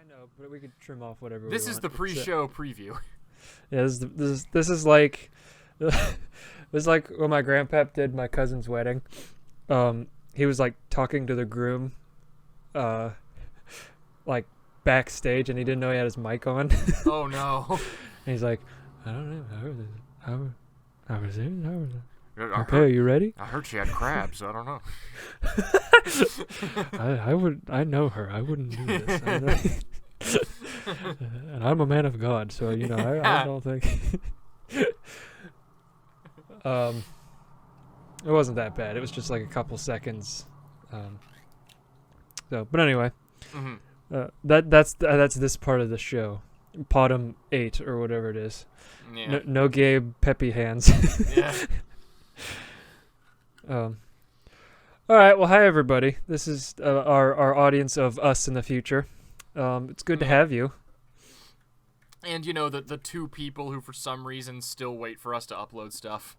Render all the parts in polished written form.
know, but we could trim off whatever This we is want. the pre-show preview. Yeah, this is like this is like when my grandpap did my cousin's wedding. He was like talking to the groom, like backstage, and he didn't know he had his mic on. Oh no! And he's like, I don't know, how was it? Okay, Heard, are you ready? I heard she had crabs. I don't know. I know her. I wouldn't do this. And I'm a man of God, so I don't think. It wasn't that bad. It was just like a couple seconds. But anyway, that's this part of the show. PoDumb 8 or whatever it is. Yeah. No Gabe Pepe hands. Yeah. All right. Well, hi everybody. This is our audience of us in the future. It's good to have you. And the two people who for some reason still wait for us to upload stuff.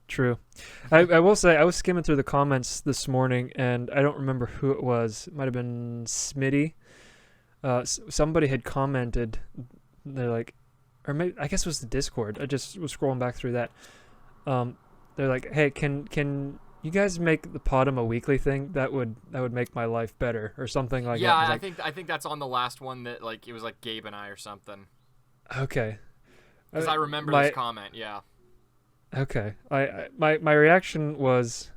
True. I will say I was skimming through the comments this morning, and I don't remember who it was. It might have been Smitty. Somebody had commented. They're like, or maybe I guess it was the Discord. I just was scrolling back through that. They're like, hey, can you guys make the PoDumb a weekly thing? That would make my life better, or something like that. Yeah, I think that's on the last one that it was like Gabe and I or something. Okay. Because I remember this comment. Yeah. Okay. My reaction was,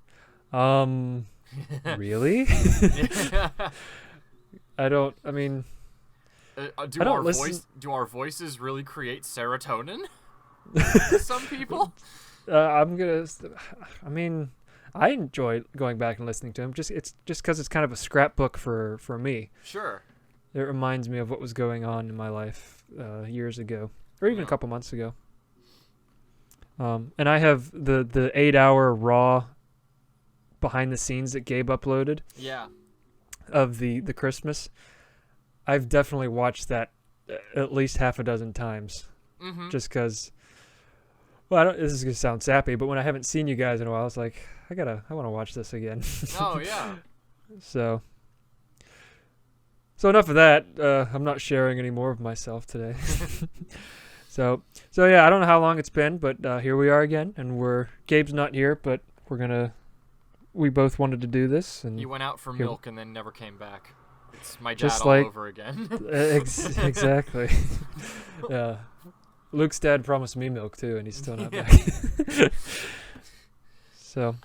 really? Do our voices really create serotonin to some people? I enjoy going back and listening to him. It's just because it's kind of a scrapbook for me. Sure. It reminds me of what was going on in my life years ago, or even a couple months ago. And I have the 8-hour raw behind the scenes that Gabe uploaded. Yeah. Of the Christmas. I've definitely watched that at least half a dozen times. Mm-hmm. Just because. Well, this is gonna sound sappy, but when I haven't seen you guys in a while, it's like I want to watch this again. Oh yeah. So enough of that. I'm not sharing any more of myself today. So yeah, I don't know how long it's been, but here we are again, and Gabe's not here, but we both wanted to do this, and he went out for milk and then never came back. It's my dad just all over again. Exactly. Yeah. Luke's dad promised me milk too, and he's still not back. So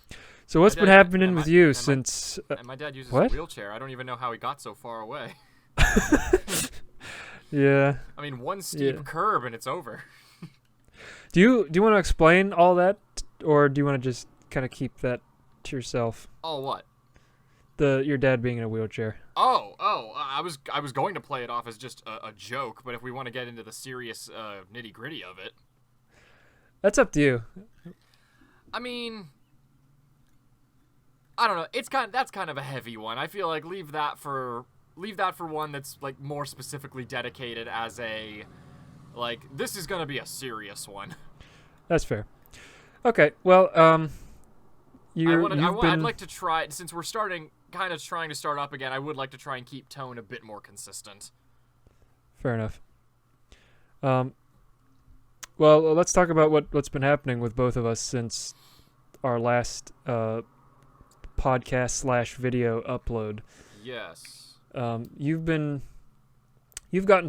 what's been happening with you since? And my dad uses what? a wheelchair. I don't even know how he got so far away. Yeah. I mean, one steep curb and it's over. Do you want to explain all that, or do you want to just kind of keep that to yourself? Oh, what? Your dad being in a wheelchair. I was going to play it off as just a joke, but if we want to get into the serious nitty-gritty of it, that's up to you. I mean, I don't know. That's kind of a heavy one. I feel like leave that for one that's like more specifically dedicated as a this is gonna be a serious one. That's fair. Okay, well, I'd like to try, since we're trying to start up again, I would like to try and keep tone a bit more consistent. Fair enough. Well, let's talk about what's been happening with both of us since our last podcast / video upload. Yes. You've gotten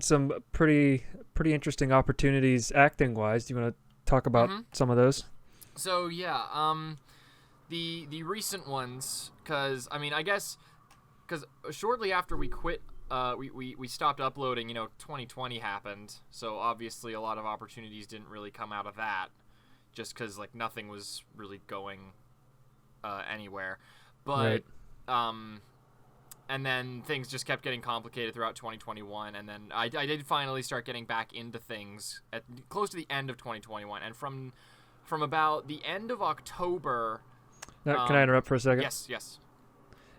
some pretty interesting opportunities acting wise. Do you want to talk about some of those? So yeah, the recent ones, because shortly after we quit, we stopped uploading. 2020 happened, so obviously a lot of opportunities didn't really come out of that, just because nothing was really going anywhere. But right. And then things just kept getting complicated throughout 2021, and then I did finally start getting back into things at close to the end of 2021, and from about the end of October. Now, can I interrupt for a second? Yes.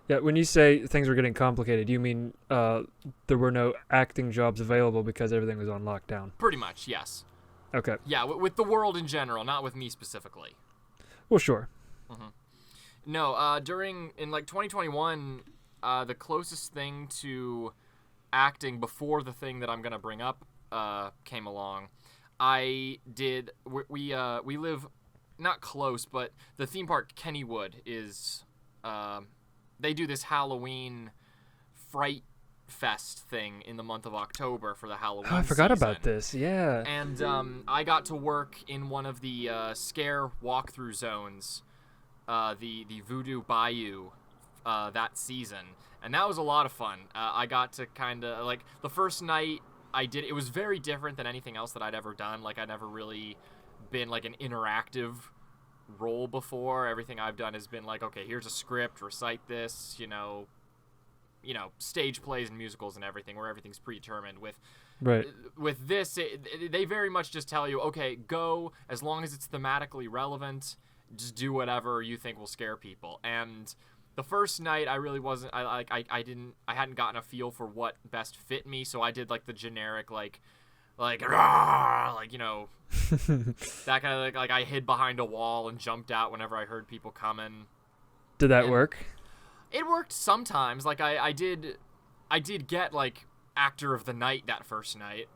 Yeah, when you say things were getting complicated, you mean there were no acting jobs available because everything was on lockdown? Pretty much, yes. Okay. Yeah, with the world in general, not with me specifically. Well, sure. Mm-hmm. No, in 2021, the closest thing to acting before the thing that I'm gonna bring up came along. I did. We live not close, but the theme park Kennywood is. They do this Halloween Fright Fest thing in the month of October for the Halloween Oh, I forgot season. about this. Yeah. And I got to work in one of the scare walkthrough zones, the Voodoo Bayou, that season, and that was a lot of fun. I got to kind of like the first night I did. It was very different than anything else that I'd ever done. Like I'd never really been like an interactive role before. Everything I've done has been like, okay, here's a script, recite this, you know, stage plays and musicals and everything where everything's predetermined. With this, they very much just tell you, okay, go, as long as it's thematically relevant, just do whatever you think will scare people. And the first night I really wasn't, I hadn't gotten a feel for what best fit me, so I did like the generic like "Rah!" like, you know, that kind of like I hid behind a wall and jumped out whenever I heard people coming. Did that work? It worked sometimes. Like I did get like actor of the night that first night.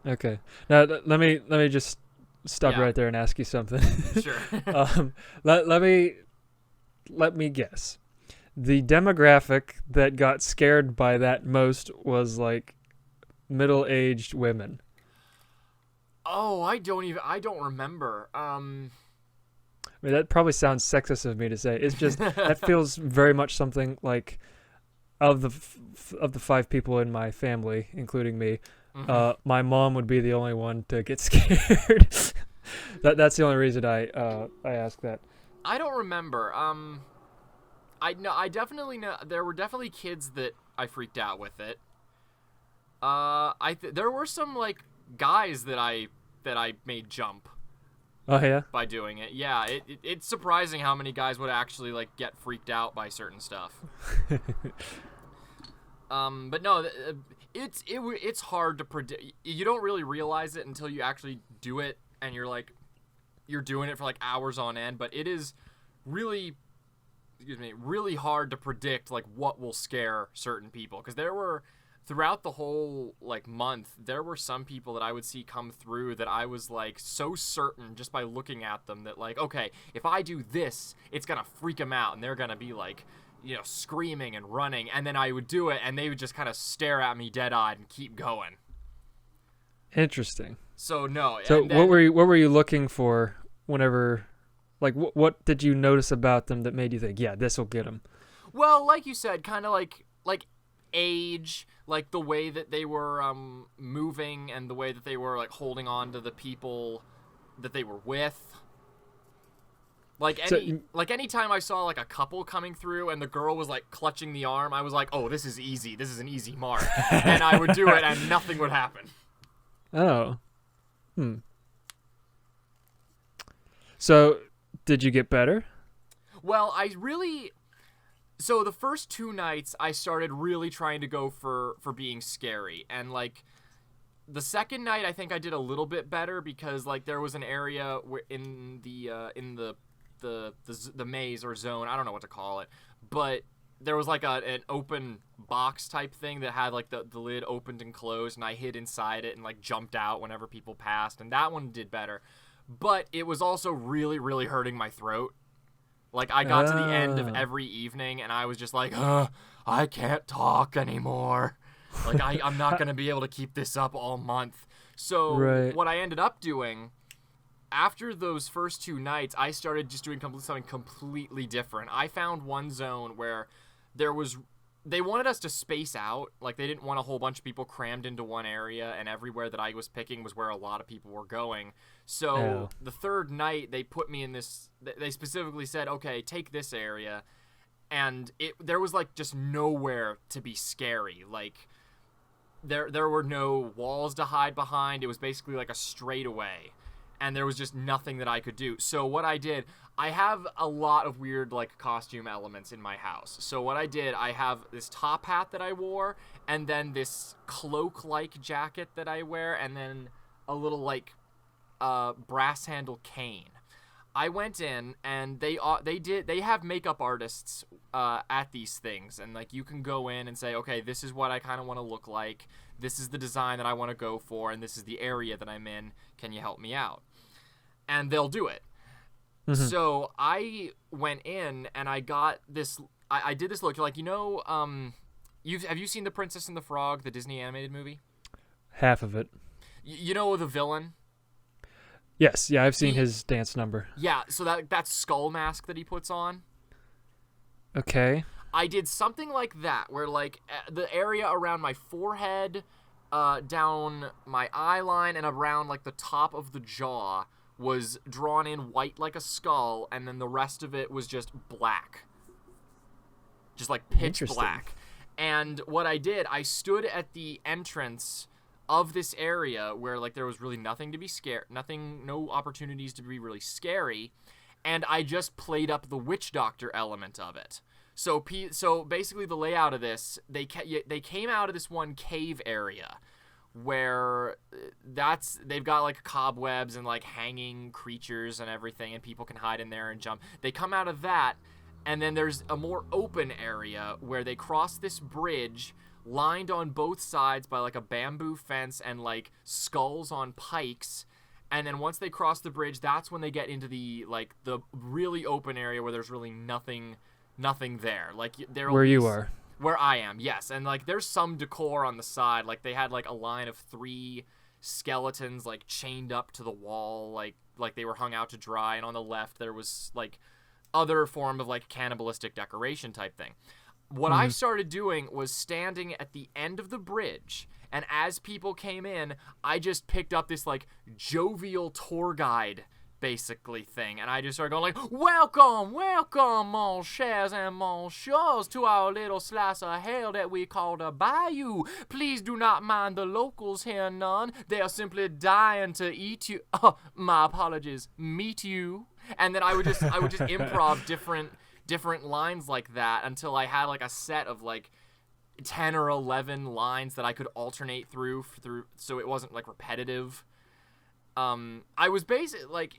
Okay. Now let me just stop right there and ask you something. Sure. Let me guess. The demographic that got scared by that most was like middle-aged women. Oh, I don't remember. I mean, that probably sounds sexist of me to say. It's just that feels very much something like of the 5 people in my family, including me. My mom would be the only one to get scared. That's the only reason I ask that. I don't remember. I definitely know there were definitely kids that I freaked out with it. There were some like guys that I made jump. Oh yeah. By doing it, yeah. It's surprising how many guys would actually like get freaked out by certain stuff. But no, it's hard to predict. You don't really realize it until you actually do it, and you're doing it for like hours on end. But it is really hard to predict like what will scare certain people, because there were. Throughout the whole like month, there were some people that I would see come through that I was like so certain just by looking at them that like, okay, if I do this, it's gonna freak them out and they're gonna be like, you know, screaming and running, and then I would do it and they would just kind of stare at me dead-eyed and keep going. Interesting. So no. So what were you looking for whenever, like what did you notice about them that made you think, yeah, this will get them? Well, like you said, kind of like age, like the way that they were moving and the way that they were like holding on to the people that they were with. Like anytime I saw like a couple coming through and the girl was like clutching the arm, I was like, oh, this is easy. This is an easy mark. And I would do it and nothing would happen. Oh. So, did you get better? Well, so the first 2 nights I started really trying to go for being scary, and like the second night I think I did a little bit better because like there was an area where in the maze or zone, I don't know what to call it, but there was like an open box type thing that had like the lid opened and closed, and I hid inside it and like jumped out whenever people passed, and that one did better. But it was also really, really hurting my throat. Like, I got to the end of every evening, and I was just like, I can't talk anymore. Like, I'm not going to be able to keep this up all month. So what I ended up doing, after those first 2 nights, I started just doing something completely different. I found one zone where they wanted us to space out. Like, they didn't want a whole bunch of people crammed into one area, and everywhere that I was picking was where a lot of people were going. So the third night, they put me in this. They specifically said, okay, take this area. And there was, like, just nowhere to be scary. Like, there were no walls to hide behind. It was basically like a straightaway. And there was just nothing that I could do. So what I did, I have a lot of weird, like, costume elements in my house. So what I did, I have this top hat that I wore, and then this cloak-like jacket that I wear, and then a little, like, brass handle cane. I went in, and they have makeup artists at these things, and like you can go in and say, okay, this is what I kind of want to look like, this is the design that I want to go for, and this is the area that I'm in. Can you help me out? And they'll do it. Mm-hmm. So I went in and I got this. I did this look. Like, have you seen The Princess and the Frog, the Disney animated movie? Half of it. You know the villain? Yes, yeah, I've seen his dance number. Yeah, so that skull mask that he puts on. Okay. I did something like that, where like the area around my forehead, down my eye line, and around like the top of the jaw was drawn in white like a skull, and then the rest of it was just black. Just like pitch black. And what I did, I stood at the entrance of this area where like there was really nothing to be scared, no opportunities to be really scary, and I just played up the witch doctor element of it. So basically the layout of this, they came out of this one cave area where they've got like cobwebs and like hanging creatures and everything, and people can hide in there and jump. They come out of that, and then there's a more open area where they cross this bridge lined on both sides by like a bamboo fence and like skulls on pikes. And then once they cross the bridge, that's when they get into the really open area where there's really nothing there. Like where you are. Where I am, yes. And like there's some decor on the side. Like they had like a line of 3 skeletons like chained up to the wall, like they were hung out to dry. And on the left there was like other form of like cannibalistic decoration type thing. What I started doing was standing at the end of the bridge, and as people came in, I just picked up this like jovial tour guide basically thing, and I just started going like, welcome, mon chers and monsieurs, to our little slice of hell that we call the bayou. Please do not mind the locals here none. They are simply dying to eat you. Oh, my apologies, meet you. And then I would just improv different lines like that until I had like a set of like 10 or 11 lines that I could alternate through so it wasn't like repetitive. I was basically like,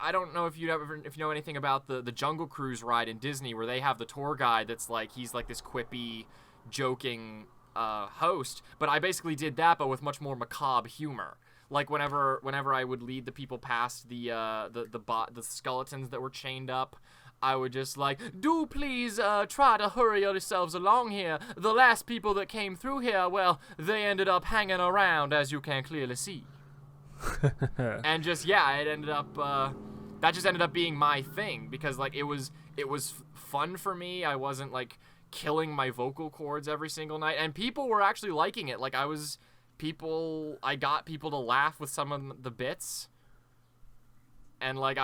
I don't know if you know anything about the Jungle Cruise ride in Disney, where they have the tour guide that's like, he's like this quippy, joking host, but I basically did that, but with much more macabre humor. Like whenever I would lead the people past the skeletons that were chained up, I would just like, do please try to hurry yourselves along here. The last people that came through here, well, they ended up hanging around, as you can clearly see. And just, yeah, it ended up, that just ended up being my thing, because like it was fun for me. I wasn't like killing my vocal cords every single night, and people were actually liking it. Like I got people to laugh with some of the bits, and like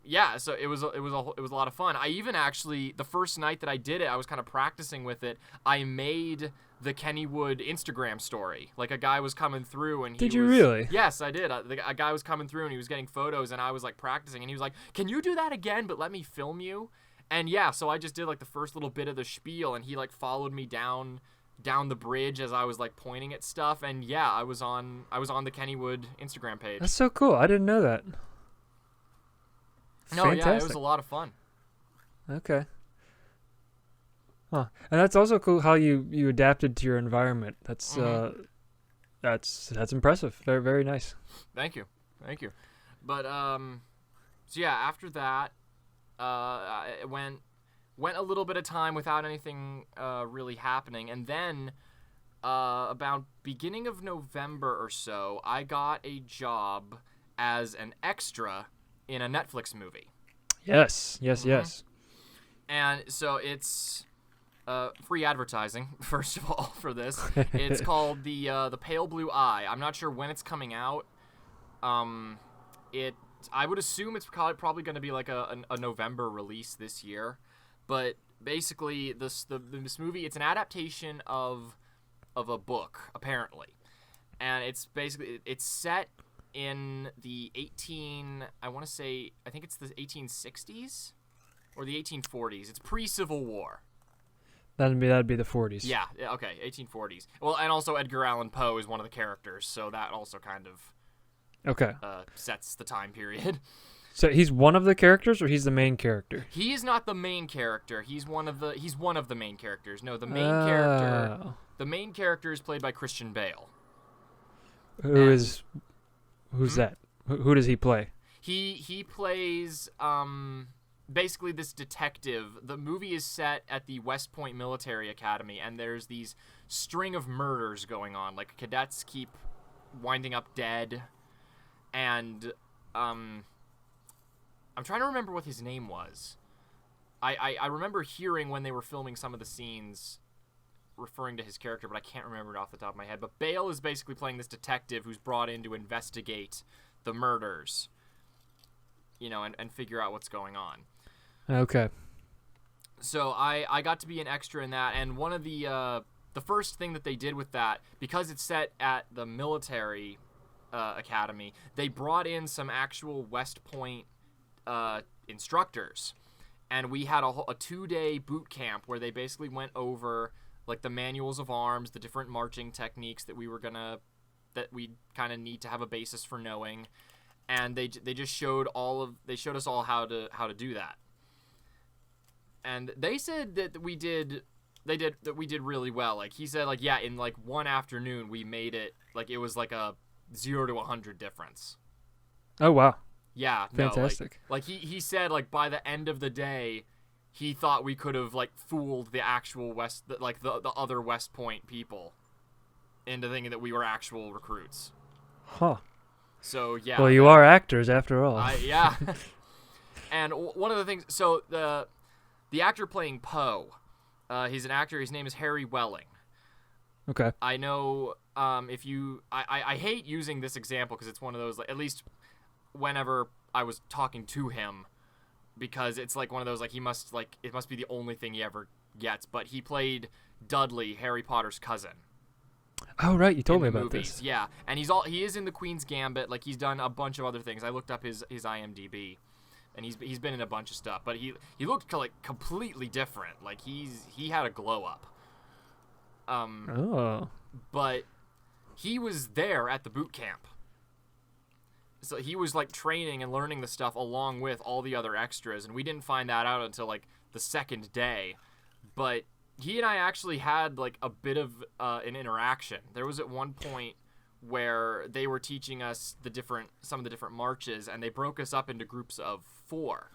yeah, so it was a lot of fun. I even actually, the first night that I did it, I was kind of practicing with it. I made the Kennywood Instagram story. Like a guy was coming through and Did you really? Yes, I did. A guy was coming through and he was getting photos, and I was like practicing, and he was like, "Can you do that again, but let me film you?" And yeah, so I just did like the first little bit of the spiel, and he like followed me down the bridge as I was like pointing at stuff, and yeah, I was on the Kennywood Instagram page. That's so cool. I didn't know that. No, Fantastic. yeah, it was a lot of fun. Okay. Huh. And that's also cool how you adapted to your environment. That's impressive. Very, very nice. Thank you. But so yeah, after that, it went a little bit of time without anything really happening, and then about beginning of November or so, I got a job as an extra in a Netflix movie. Yes. And so it's free advertising, first of all, for this. It's called the Pale Blue Eye. I'm not sure when it's coming out. I would assume it's probably going to be like a November release this year. But basically, this movie, it's an adaptation of a book, apparently, and it's set in the I think it's the 1860s or the 1840s. It's pre-Civil War. That'd be the 40s. Yeah, okay, 1840s. Well, and also Edgar Allan Poe is one of the characters, so that also kind of okay sets the time period. So he's one of the characters, or he's the main character? He is not the main character. He's one of the main characters. No, the main character. The main character is played by Christian Bale. Who's that? Who does he play? He plays basically this detective. The movie is set at the West Point Military Academy, and there's these string of murders going on. Like, cadets keep winding up dead, and I'm trying to remember what his name was. I remember hearing when they were filming some of the scenes referring to his character, but I can't remember it off the top of my head. But Bale is basically playing this detective who's brought in to investigate the murders, and figure out what's going on. Okay. So I got to be an extra in that, and one of the first thing that they did with that, because it's set at the military academy, they brought in some actual West Point instructors, and we had a 2-day boot camp where they basically went over like the manuals of arms, the different marching techniques that we kind of need to have a basis for knowing, and they just showed us all how to do that. And they said that we did really well. Like, he said, like, yeah, in like one afternoon we made it, like it was like a 0 to 100 difference. Oh wow. Yeah, fantastic. No, like he said, like, by the end of the day, he thought we could have like fooled the actual the other West Point people into thinking that we were actual recruits. Huh. So yeah. Well, you are actors after all. Yeah. And one of the things, so the actor playing Poe, he's an actor. His name is Harry Welling. Okay. I know. I hate using this example because it's one of those, like, at least whenever I was talking to him, because it's like one of those, like, it must be the only thing he ever gets. But he played Dudley, Harry Potter's cousin. Oh right, you told me about movies. this. Yeah, and he is in the Queen's Gambit. Like, he's done a bunch of other things. I looked up his IMDb, and he's been in a bunch of stuff. But he looked like completely different. Like, he had a glow up. But he was there at the boot camp. So he was like training and learning the stuff along with all the other extras, and we didn't find that out until like the second day. But he and I actually had like a bit of an interaction. There was at one point where they were teaching us some of the different marches, and they broke us up into groups of 4.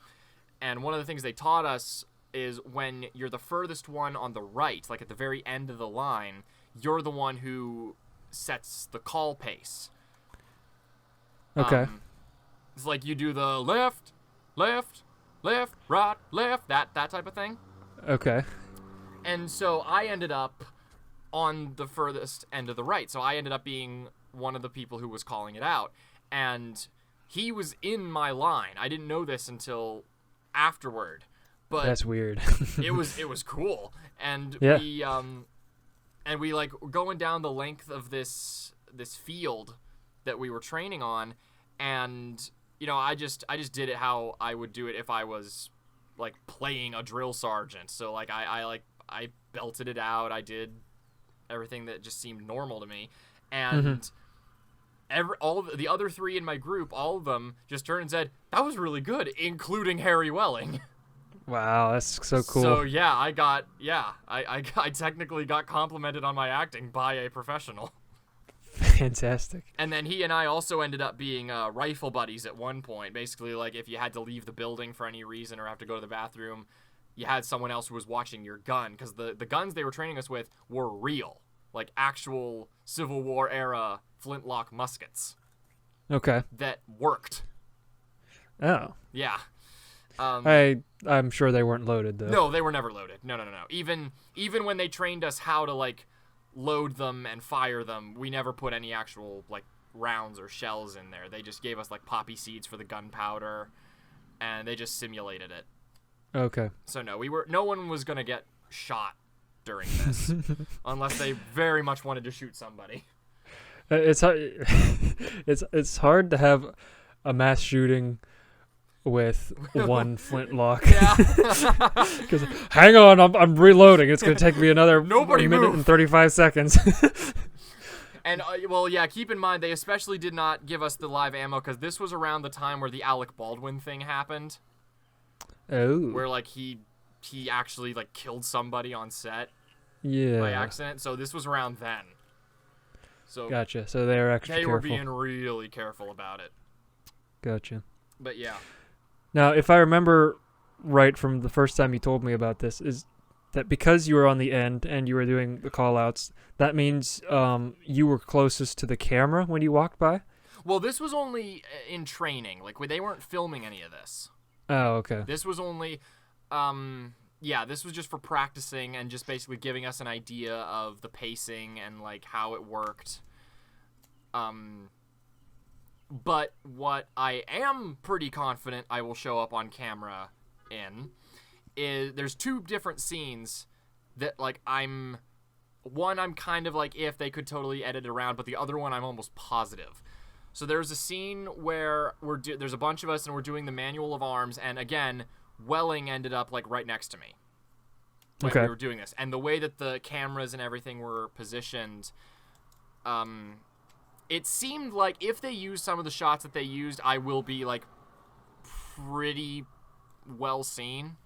And one of the things they taught us is when you're the furthest one on the right, like at the very end of the line, you're the one who sets the call pace. Okay. It's like you do the left, left, left, right, left, that type of thing. Okay. And so I ended up on the furthest end of the right. So I ended up being one of the people who was calling it out. And he was in my line. I didn't know this until afterward. But that's weird. it was cool. And yeah. we like going down the length of this field that we were training on, and I just did it how I would do it if I was like playing a drill sergeant. So like I belted it out. I did everything that just seemed normal to me, and all of the other 3 in my group, all of them just turned and said, "That was really good," including Harry Welling. Wow, that's so cool. So yeah, I technically got complimented on my acting by a professional. Fantastic. And then he and I also ended up being rifle buddies at one point. Basically, like, if you had to leave the building for any reason or have to go to the bathroom, you had someone else who was watching your gun, because the guns they were training us with were real, like actual Civil War era flintlock muskets. Okay. That worked. Oh. Yeah. I'm sure they weren't loaded though. No, they were never loaded. No. Even when they trained us how to like load them and fire them, we never put any actual like rounds or shells in there. They just gave us like poppy seeds for the gunpowder, and they just simulated it. Okay. So no one was gonna get shot during this unless they very much wanted to shoot somebody. It's hard to have a mass shooting with one flintlock. Yeah. Because hang on, I'm reloading. It's gonna take me another Nobody minute move. and 35 seconds. And, well, yeah, keep in mind, they especially did not give us the live ammo, because this was around the time where the Alec Baldwin thing happened. Oh. Where, like, he actually, like, killed somebody on set. Yeah. By accident. So this was around then. So Gotcha. So they were extra careful. They were being really careful about it. Gotcha. But, yeah. Now, if I remember right from the first time you told me about this, is that because you were on the end and you were doing the call-outs, that means you were closest to the camera when you walked by? Well, this was only in training. Like, they weren't filming any of this. Oh, okay. This was only, this was just for practicing and just basically giving us an idea of the pacing and, like, how it worked. But what I am pretty confident I will show up on camera in is there's two different scenes that, like, I'm kind of like if they could totally edit it around, but the other one I'm almost positive. So there's a scene where there's a bunch of us and we're doing the manual of arms, and again, Welling ended up, like, right next to me when we were doing this. And the way that the cameras and everything were positioned, it seemed like if they used some of the shots that they used, I will be, like, pretty well seen.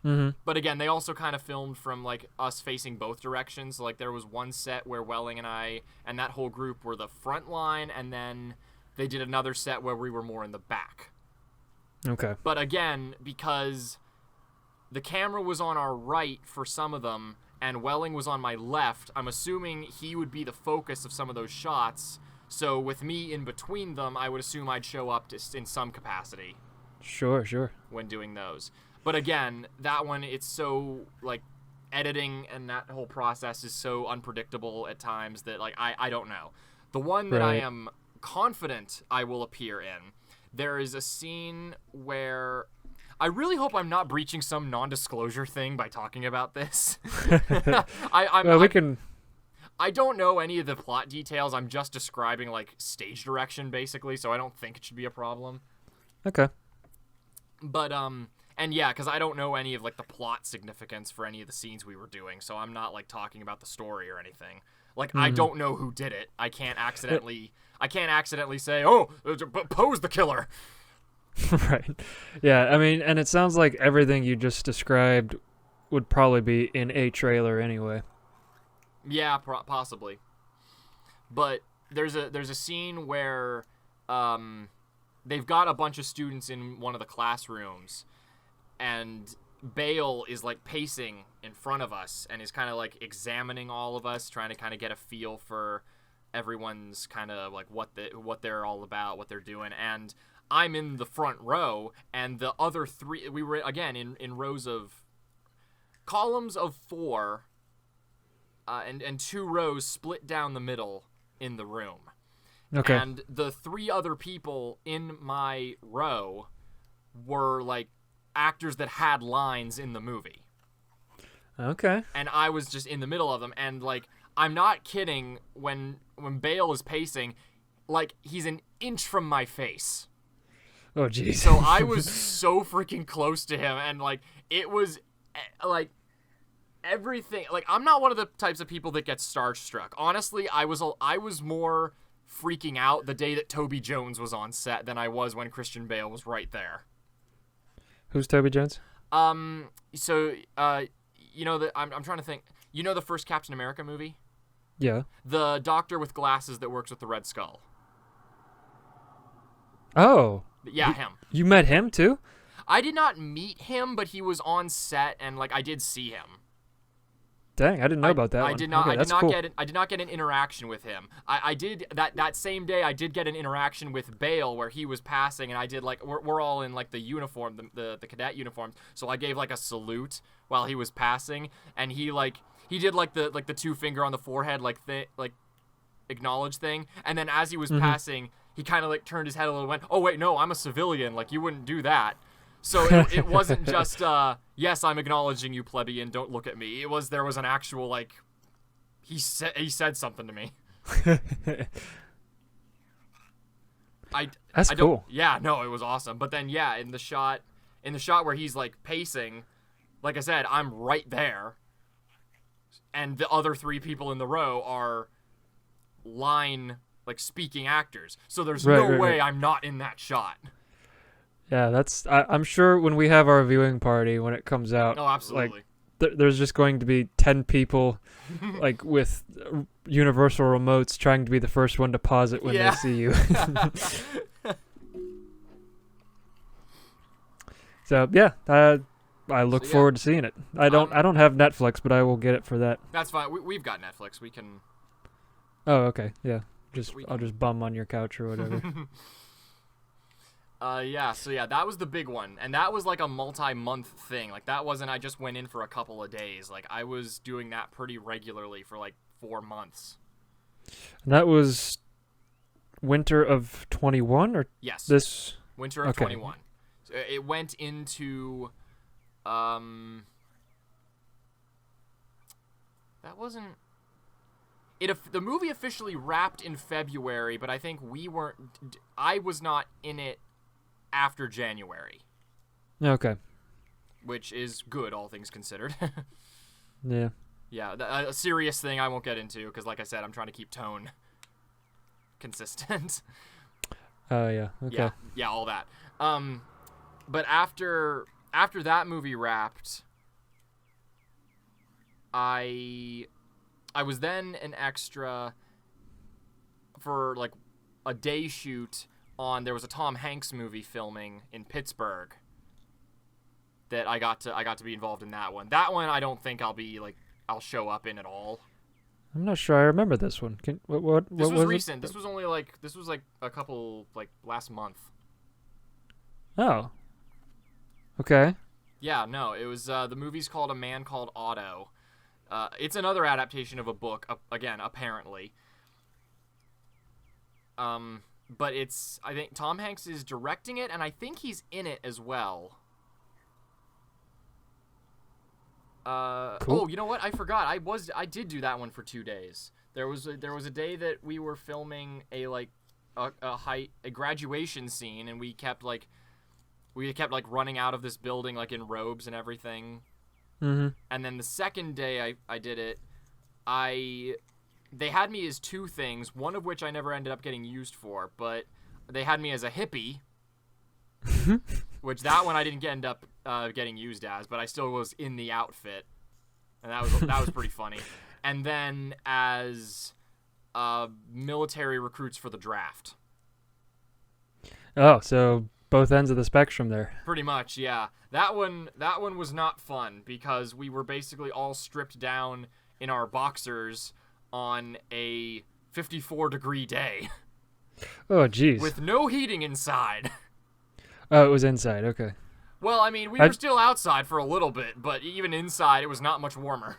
Mm-hmm. But again, they also kind of filmed from, like, us facing both directions. So, like, there was one set where Welling and I and that whole group were the front line, and then they did another set where we were more in the back. Okay. But again, because the camera was on our right for some of them, and Welling was on my left, I'm assuming he would be the focus of some of those shots. So with me in between them, I would assume I'd show up in some capacity. Sure. When doing those. But again, that one, it's so, like, editing and that whole process is so unpredictable at times that, like, I don't know. The one that I am confident I will appear in, there is a scene where I really hope I'm not breaching some non-disclosure thing by talking about this. I don't know any of the plot details. I'm just describing, like, stage direction, basically, so I don't think it should be a problem. Okay. But, and yeah, because I don't know any of, like, the plot significance for any of the scenes we were doing, so I'm not, like, talking about the story or anything. Like, I don't know who did it. I can't accidentally say, oh, Poe's the killer. Right. Yeah, I mean, and it sounds like everything you just described would probably be in a trailer anyway. Yeah, possibly. But there's a scene where they've got a bunch of students in one of the classrooms, and Bale is, like, pacing in front of us and is kind of, like, examining all of us, trying to kind of get a feel for everyone's kind of, like, what they're all about, what they're doing. And I'm in the front row, and the other three, we were, again, in rows of columns of 4, and 2 rows split down the middle in the room. Okay. And the 3 other people in my row were, like, actors that had lines in the movie. Okay. And I was just in the middle of them, and, like, I'm not kidding, when Bale is pacing, like, he's an inch from my face. Oh, jeez. So I was so freaking close to him, and, like, it was, like, everything. Like, I'm not one of the types of people that gets starstruck. Honestly, I was more freaking out the day that Toby Jones was on set than I was when Christian Bale was right there. Who's Toby Jones? So, you know, I'm trying to think. You know the first Captain America movie? Yeah. The doctor with glasses that works with the Red Skull. Oh. Yeah, him. You met him, too? I did not meet him, but he was on set, and, like, I did see him. Dang, I didn't know about that one. I did not. Okay, I did not cool. I did not get an interaction with him. I did that same day. I did get an interaction with Bale where he was passing, and I did, like, we're all in, like, the uniform, the cadet uniforms. So I gave, like, a salute while he was passing, and he did the 2 finger on the forehead, like acknowledge thing, and then as he was passing, he kind of, like, turned his head a little and went, oh wait, no, I'm a civilian. Like, you wouldn't do that. So it wasn't just, yes, I'm acknowledging you, plebeian, don't look at me. There was an actual, like, he said something to me. That's cool. Yeah, no, it was awesome. But then, yeah, in the shot where he's, like, pacing, like I said, I'm right there, and the other 3 people in the row are line like speaking actors. So there's Right, no right, way right. I'm not in that shot. Yeah, I'm sure when we have our viewing party when it comes out, Oh, like absolutely. there's just going to be 10 people like with universal remotes trying to be the first one to pause it when they Yeah. see you. So yeah, I look So, yeah. forward to seeing it. I don't have Netflix, but I will get it for that. That's fine. We've got Netflix. We can. Oh, okay, yeah. I'll can- just bum on your couch or whatever. Yeah, so yeah, that was the big one. And that was like a multi-month thing. Like, that wasn't I just went in for a couple of days. Like, I was doing that pretty regularly for like 4 months. And that was winter of 21 or Yes. this? Winter of Okay. 21. So it went into, that wasn't, the movie officially wrapped in February, but I think I was not in it after January. Okay. Which is good, all things considered. Yeah. Yeah, a serious thing I won't get into, because like I said, I'm trying to keep tone consistent. Yeah. Okay. Yeah, all that. But after that movie wrapped, I was then an extra for like a day shoot there was a Tom Hanks movie filming in Pittsburgh that I got to be involved in that one. That one I don't think I'll show up in at all. I'm not sure I remember this one. What This was was recent. it? This was like a couple last month. Oh. Okay. Yeah, no, it was the movie's called A Man Called Otto. It's another adaptation of a book, again, apparently. But I think Tom Hanks is directing it, and I think he's in it as well. Cool. Oh, you know what? I forgot. I did do that one for 2 days. There was a day that we were filming a graduation scene, and we kept running out of this building like in robes and everything. Mm-hmm. And then the second day I did it, they had me as 2 things, one of which I never ended up getting used for, but they had me as a hippie, which that one I didn't end up getting used as, but I still was in the outfit, and that was pretty funny. And then as military recruits for the draft. Oh, so both ends of the spectrum there. Pretty much, yeah. That one was not fun because we were basically all stripped down in our boxers on a 54-degree day. Oh, jeez. With no heating inside. Oh, it was inside. Okay. Well, I mean, we were still outside for a little bit, but even inside, it was not much warmer.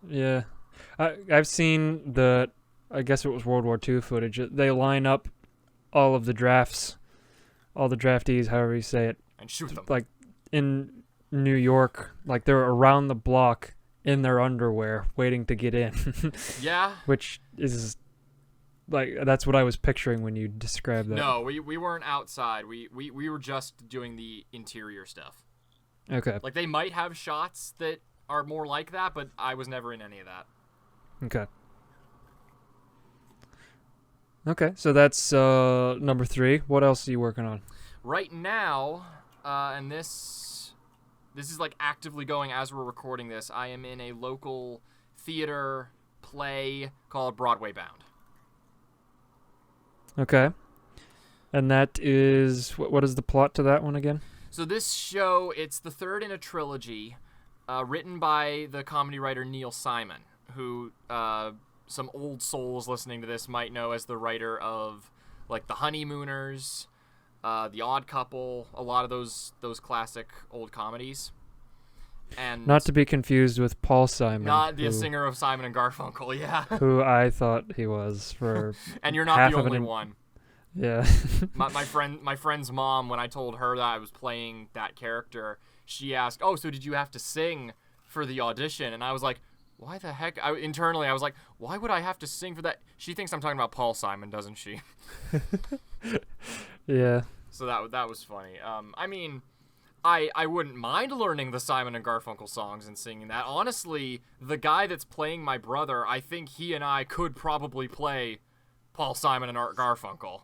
Yeah. I've seen I guess it was World War II footage. They line up all of the drafts, all the draftees, however you say it. And shoot them. Like, in New York, like they're around the block in their underwear waiting to get in. Yeah. Which is, like, that's what I was picturing when you described that. No, we weren't outside. We were just doing the interior stuff. Okay. Like, they might have shots that are more like that, but I was never in any of that. Okay. Okay, so that's number 3. What else are you working on? Right now, and this is like actively going as we're recording this, I am in a local theater play called Broadway Bound. Okay. And that is, what is the plot to that one again? So this show, it's the third in a trilogy, written by the comedy writer Neil Simon, who some old souls listening to this might know as the writer of like The Honeymooners, The Odd Couple, a lot of those classic old comedies. And Not to be confused with Paul Simon. not the singer of Simon and Garfunkel, yeah. Who I thought he was for And you're not half the of only an- one. Yeah. My friend's mom, when I told her that I was playing that character, she asked, "Oh, so did you have to sing for the audition?" And I was like, "Why the heck?" Internally, I was like, "Why would I have to sing for that?" She thinks I'm talking about Paul Simon, doesn't she? Yeah. So that was funny. I mean, I wouldn't mind learning the Simon and Garfunkel songs and singing that. Honestly, the guy that's playing my brother, I think he and I could probably play Paul Simon and Art Garfunkel.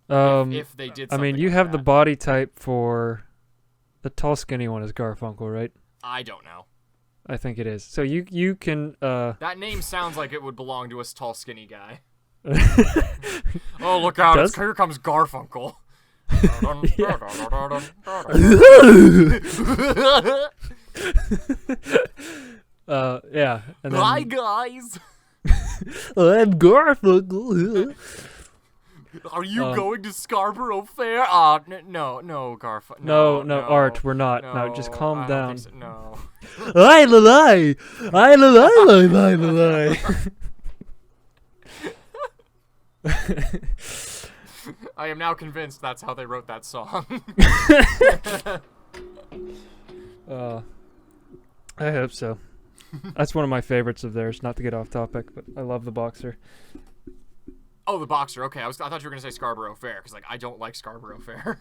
If they did I something mean, you like have the that. body type for the tall, skinny one is Garfunkel, right? I don't know. I think it is. So you can. That name sounds like it would belong to a tall, skinny guy. Oh, look out! Here comes Garfunkel. Yeah. And then, Hi guys. I'm Garfunkel. Are you going to Scarborough Fair? No, Garfunkel. No, Art, we're not. No, just calm I don't down. think so. No. I lie. I am now convinced that's how they wrote that song. I hope so. That's one of my favorites of theirs. Not to get off topic, but I love the Boxer. Oh, the Boxer. Okay, I thought you were gonna say Scarborough Fair because I don't like Scarborough Fair.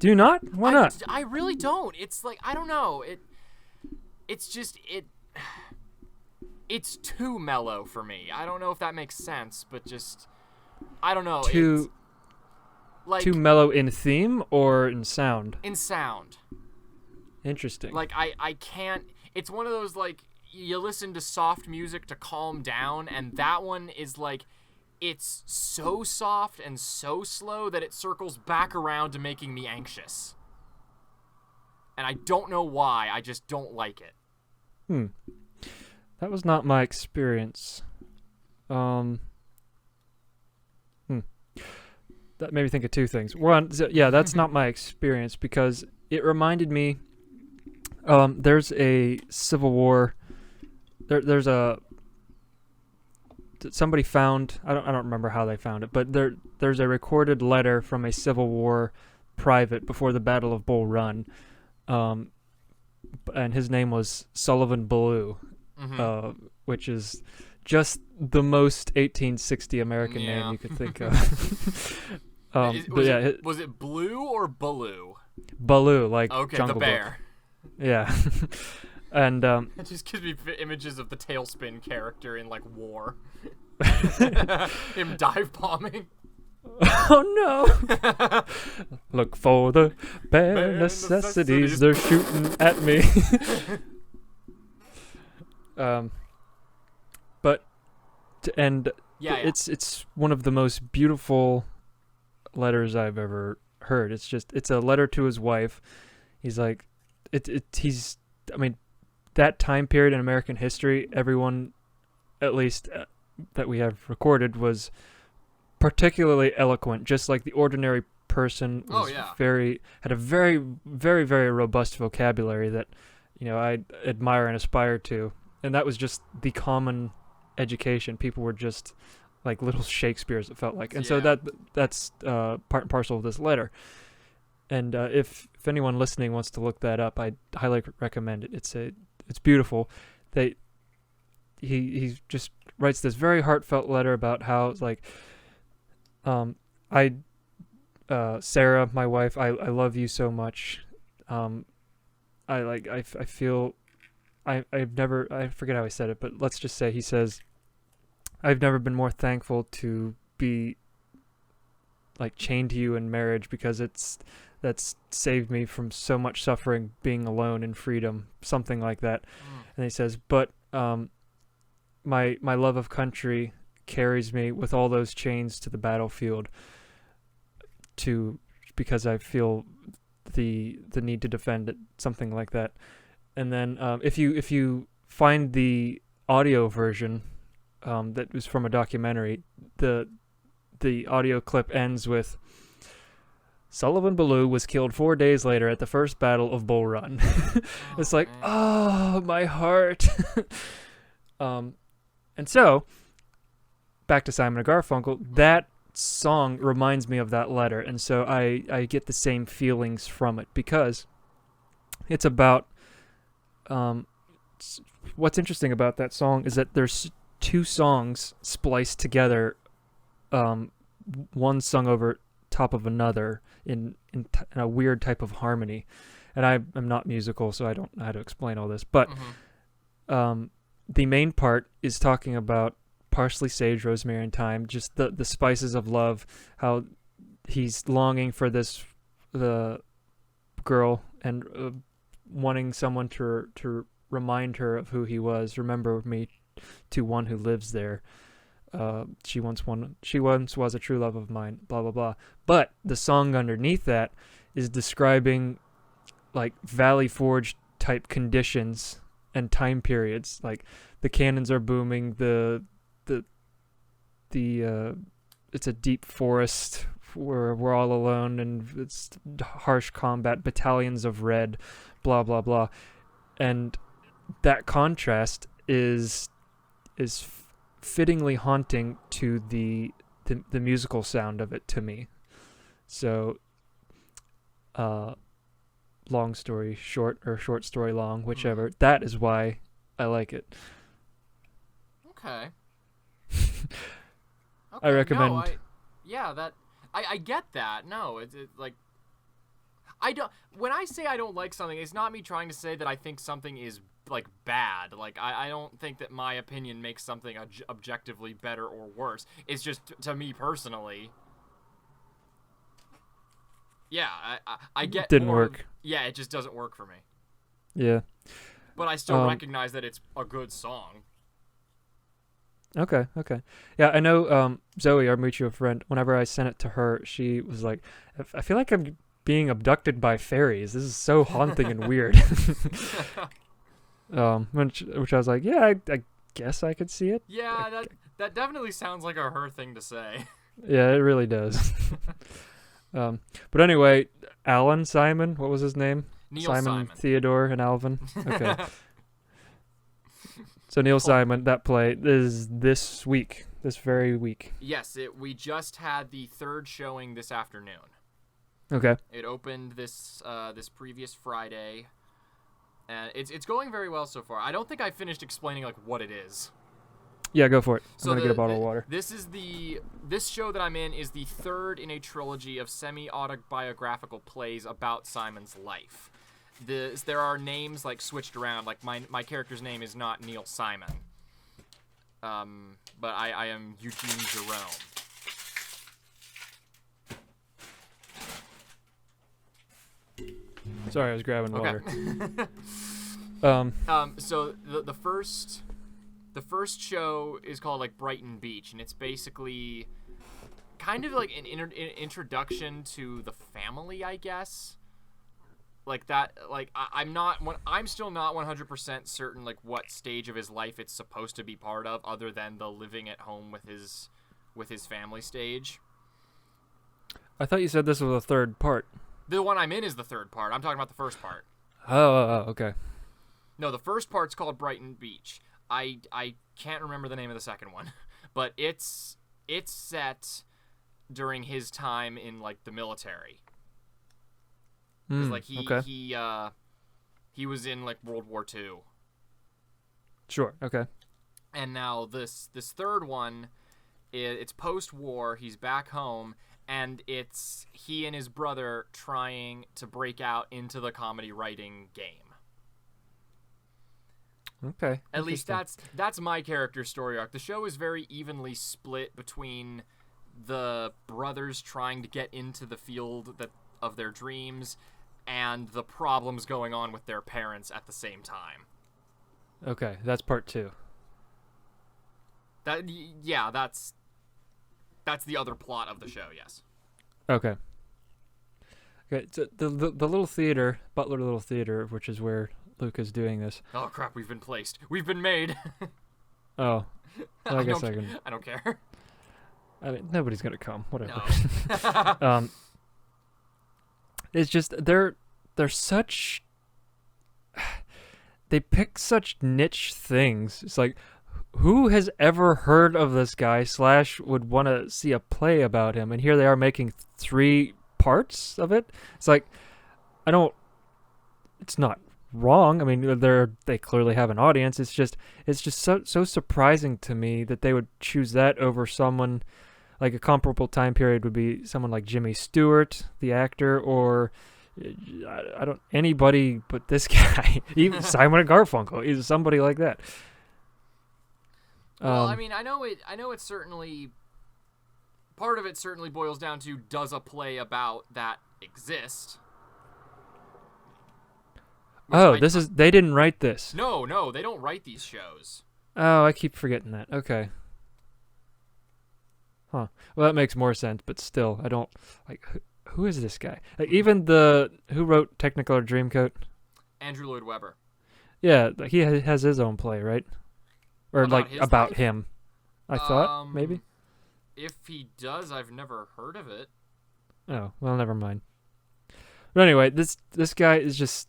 Do you not? Why not? I really don't. It's I don't know. It's just it's too mellow for me. I don't know if that makes sense, but just I don't know. Too mellow in theme or in sound? In sound. Interesting. I can't. It's one of those you listen to soft music to calm down, and that one is it's so soft and so slow that it circles back around to making me anxious. And I don't know why, I just don't like it. That was not my experience. That made me think of two things. One, that's not my experience because it reminded me, there's a Civil War, there's a, somebody found, I don't remember how they found it, but there's a recorded letter from a Civil War private before the Battle of Bull Run, and his name was Sullivan Ballou, which is just the most 1860 American name you could think of. Was it Blue or Baloo? Baloo, like the Jungle bear. Book. Yeah. And it just gives me images of the Tailspin character in war. Him dive bombing. Oh no! Look for the bare necessities. They're shooting at me. But to end, it's one of the most beautiful letters I've ever heard. It's a letter to his wife. He's like, that time period in American history, everyone, at least that we have recorded, was particularly eloquent. Just like the ordinary person was had a very, very, very robust vocabulary that, I admire and aspire to. And that was just the common education. People were just like little Shakespeares, it felt like. And so that's part and parcel of this letter. And if anyone listening wants to look that up, I highly recommend it. It's beautiful. He just writes this very heartfelt letter about how Sarah, my wife, I love you so much. I feel I've never, I forget how he said it, but let's just say he says, I've never been more thankful to be chained to you in marriage because that's saved me from so much suffering, being alone in freedom, something like that. And he says, but my love of country carries me with all those chains to the battlefield because I feel the need to defend it, something like that. And then if you find the audio version that was from a documentary, the audio clip ends with, Sullivan Ballou was killed 4 days later at the first battle of Bull Run. It's oh, my heart. And so, back to Simon & Garfunkel, that song reminds me of that letter. And so I get the same feelings from it because it's about, what's interesting about that song is that there's two songs spliced together, one sung over top of another in a weird type of harmony. And I am not musical, so I don't know how to explain all this. But the main part is talking about parsley, sage, rosemary, and thyme. Just the spices of love. How he's longing for the girl and wanting someone to remind her of who he was. Remember me to one who lives there. She once was a true love of mine. Blah blah blah. But the song underneath that is describing like Valley Forge type conditions and time periods. Like the cannons are booming. It's a deep forest where we're all alone, and it's harsh combat. Battalions of red. Blah blah blah. And that contrast is fittingly haunting to the musical sound of it to me. So, long story short, or short story long, whichever. That is why I like it. Okay. I recommend. No, I get that. No, it's like I don't. When I say I don't like something, it's not me trying to say that I think something is like bad. Like I don't think that my opinion makes something objectively better or worse. It's just to me personally. Yeah, I get. Didn't work. Yeah, it just doesn't work for me. Yeah. But I still recognize that it's a good song. Okay. Yeah, I know Zoe, our mutual friend, whenever I sent it to her, she was like, I feel like I'm being abducted by fairies. This is so haunting and weird. Which I was like, yeah, I guess I could see it. Yeah, that definitely sounds like a her thing to say. Yeah, it really does. But anyway, Simon, what was his name? Neil Simon, Theodore, and Alvin. Okay. So Neil Simon, that play is this very week. Yes, we just had the third showing this afternoon. Okay. It opened this previous Friday, and it's going very well so far. I don't think I finished explaining like what it is. Yeah, go for it. So I'm gonna get a bottle of water. This show that I'm in is the third in a trilogy of semi-autobiographical plays about Simon's life. There are names like switched around. Like my character's name is not Neil Simon, but I am Eugene Jerome. Sorry, I was grabbing water. So the first show is called like Brighton Beach, and it's basically kind of like an introduction to the family, I guess. Like that, like I'm still not 100% certain like what stage of his life it's supposed to be part of, other than the living at home with his family stage. I thought you said this was the third part. The one I'm in is the third part. I'm talking about the first part. Oh, okay. No, the first part's called Brighton Beach. I can't remember the name of the second one, but it's set during his time in like the military. Cause like he was in like World War II. Sure. Okay. And now this third one, it's post-war. He's back home, and it's he and his brother trying to break out into the comedy writing game. Okay. At least that's my character story arc. The show is very evenly split between the brothers trying to get into the field of their dreams and the problems going on with their parents at the same time. Okay, that's part 2. That's the other plot of the show, yes. Okay. So the little theater, Butler Little Theater, which is where Luke is doing this. Oh crap, we've been placed. We've been made. Oh. Well, I guess I don't care. I mean, nobody's gonna come. Whatever. No. It's just they're such. They pick such niche things. It's like, who has ever heard of this guy / would want to see a play about him? And here they are making 3 parts of it. It's like, it's not wrong. I mean, they clearly have an audience. It's just so surprising to me that they would choose that over someone. Like a comparable time period would be someone like Jimmy Stewart, the actor, or anybody but this guy. Even Simon and Garfunkel, is somebody like that. Well, I mean, I know it certainly. Part of it certainly boils down to, does a play about that exist? They didn't write this. No, they don't write these shows. Oh, I keep forgetting that. Okay. Huh. Well, that makes more sense, but still, I don't like. Who is this guy? Like, even who wrote Technicolor Dreamcoat? Andrew Lloyd Webber. Yeah, he has his own play, right? Or about him. I thought maybe. If he does, I've never heard of it. Oh, well, never mind. But anyway, this guy is just,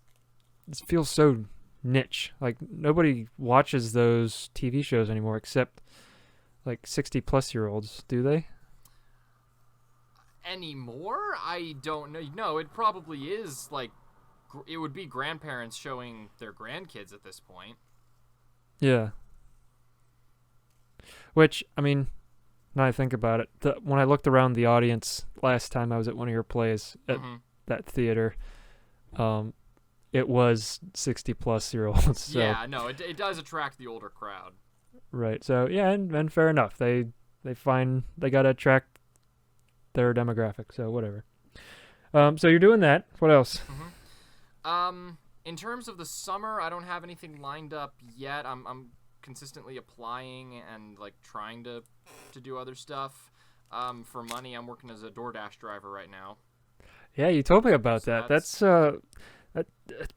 this feels so niche. Like, nobody watches those TV shows anymore except like 60-plus-year-olds, do they? Anymore? I don't know. No, it probably is like, it would be grandparents showing their grandkids at this point. Yeah. Which, I mean, now I think about it, when I looked around the audience last time I was at one of your plays at that theater, it was 60-plus-year-olds. So. Yeah, no, it does attract the older crowd. Right. So yeah, and fair enough. They gotta attract their demographic. So whatever. So you're doing that. What else? In terms of the summer, I don't have anything lined up yet. I'm consistently applying and like trying to do other stuff. For money, I'm working as a DoorDash driver right now. Yeah, you told me about that. That's I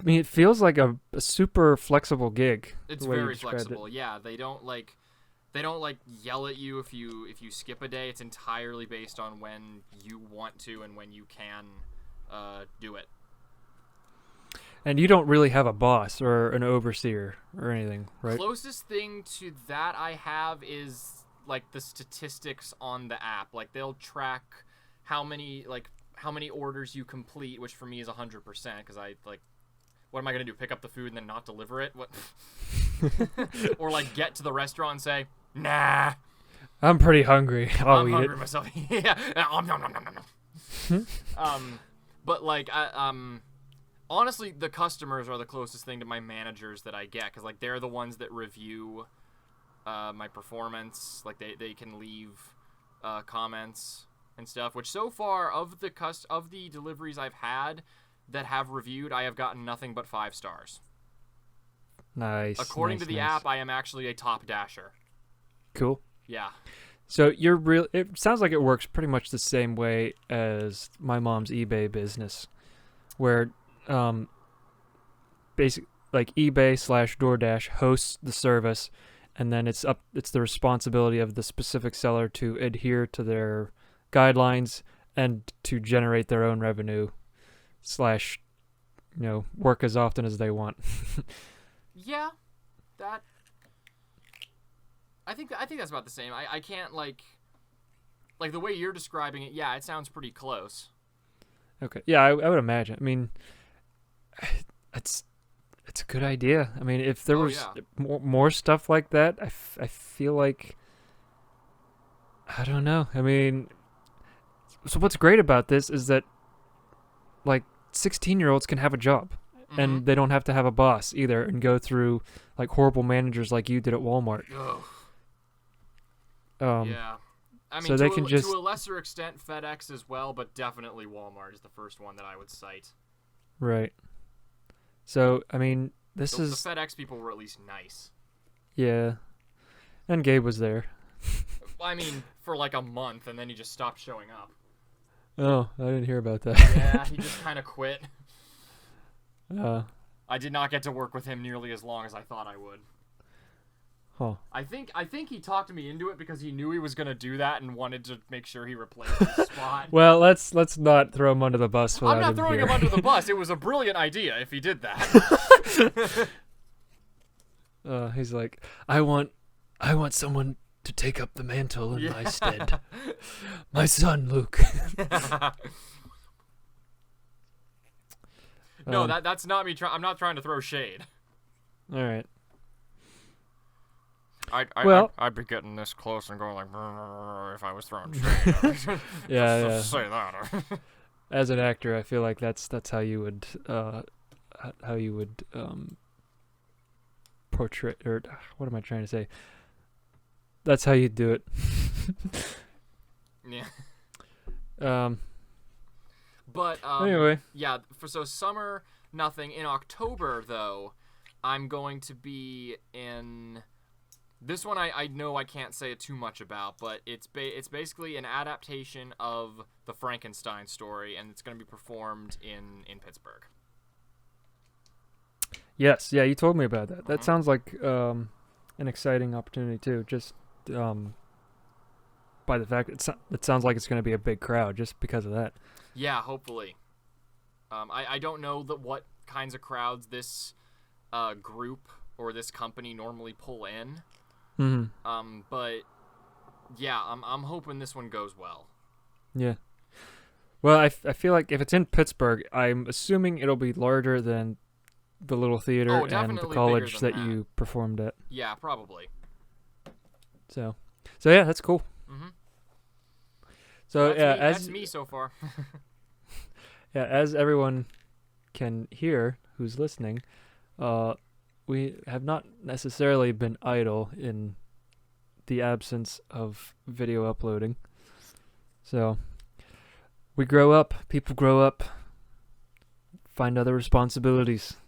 mean, it feels like a super flexible gig. It's very flexible. Yeah, they don't yell at you if you skip a day. It's entirely based on when you want to and when you can do it. And you don't really have a boss or an overseer or anything, right? Closest thing to that I have is like the statistics on the app. Like they'll track how many orders you complete, which for me is 100%, because I like, what am I gonna do? Pick up the food and then not deliver it? What? Or like get to the restaurant and say, nah, I'm pretty hungry. I'm hungry myself. Yeah. But like honestly, the customers are the closest thing to my managers that I get, because like they're the ones that review my performance. Like they can leave comments and stuff, which so far of the deliveries I've had that have reviewed, I have gotten nothing but 5 stars. Nice. According to the app, I am actually a top dasher. Cool. Yeah. So it sounds like it works pretty much the same way as my mom's eBay business, where basic like eBay/DoorDash hosts the service, and then it's the responsibility of the specific seller to adhere to their guidelines and to generate their own revenue / work as often as they want. Yeah, that. I think that's about the same. I can't like the way you're describing it. Yeah, it sounds pretty close. Okay. Yeah, I would imagine. I mean, it's a good idea. I mean, if there was more stuff like that, I feel like, I don't know. I mean, so what's great about this is that like 16-year-olds can have a job. And they don't have to have a boss either and go through like horrible managers like you did at Walmart. Yeah. I mean, so they can to a lesser extent FedEx as well, but definitely Walmart is the first one that I would cite. Right. So, I mean, the FedEx people were at least nice. Yeah. And Gabe was there. I mean, for like a month, and then he just stopped showing up. Oh, I didn't hear about that. Yeah, he just kind of quit. I did not get to work with him nearly as long as I thought I would. Huh. I think he talked me into it because he knew he was going to do that and wanted to make sure he replaced his spot. Well, let's not throw him under the bus. I'm not throwing him under the bus. It was a brilliant idea if he did that. He's like, I want someone to take up the mantle in my stead. My son, Luke. No, that's not me. I'm not trying to throw shade. All right. I'd be getting this close and going like, if I was throwing shade. Yeah. Say that. As an actor, I feel like that's how you would portray, or what am I trying to say? that's how you do it. Yeah. But But anyway, yeah. So summer, nothing. In October though, I'm going to be in. This one I know I can't say too much about, but it's basically an adaptation of the Frankenstein story, and it's going to be performed in Pittsburgh. yes, yeah, you told me about that. That Mhm. sounds like an exciting opportunity too. Just by the fact it sounds like it's going to be a big crowd just because of that. Yeah, hopefully. I don't know what kinds of crowds this group or this company normally pull in. But yeah, I'm hoping this one goes well. Yeah. Well, I feel like if it's in Pittsburgh, I'm assuming it'll be larger than the little theater and the definitely college bigger that than that. you performed at. Yeah, probably. So yeah, that's cool. Mm-hmm. So that's yeah, me, as that's me so far. yeah, as everyone can hear who's listening, we have not necessarily been idle in the absence of video uploading. So we grow up, people grow up, find other responsibilities.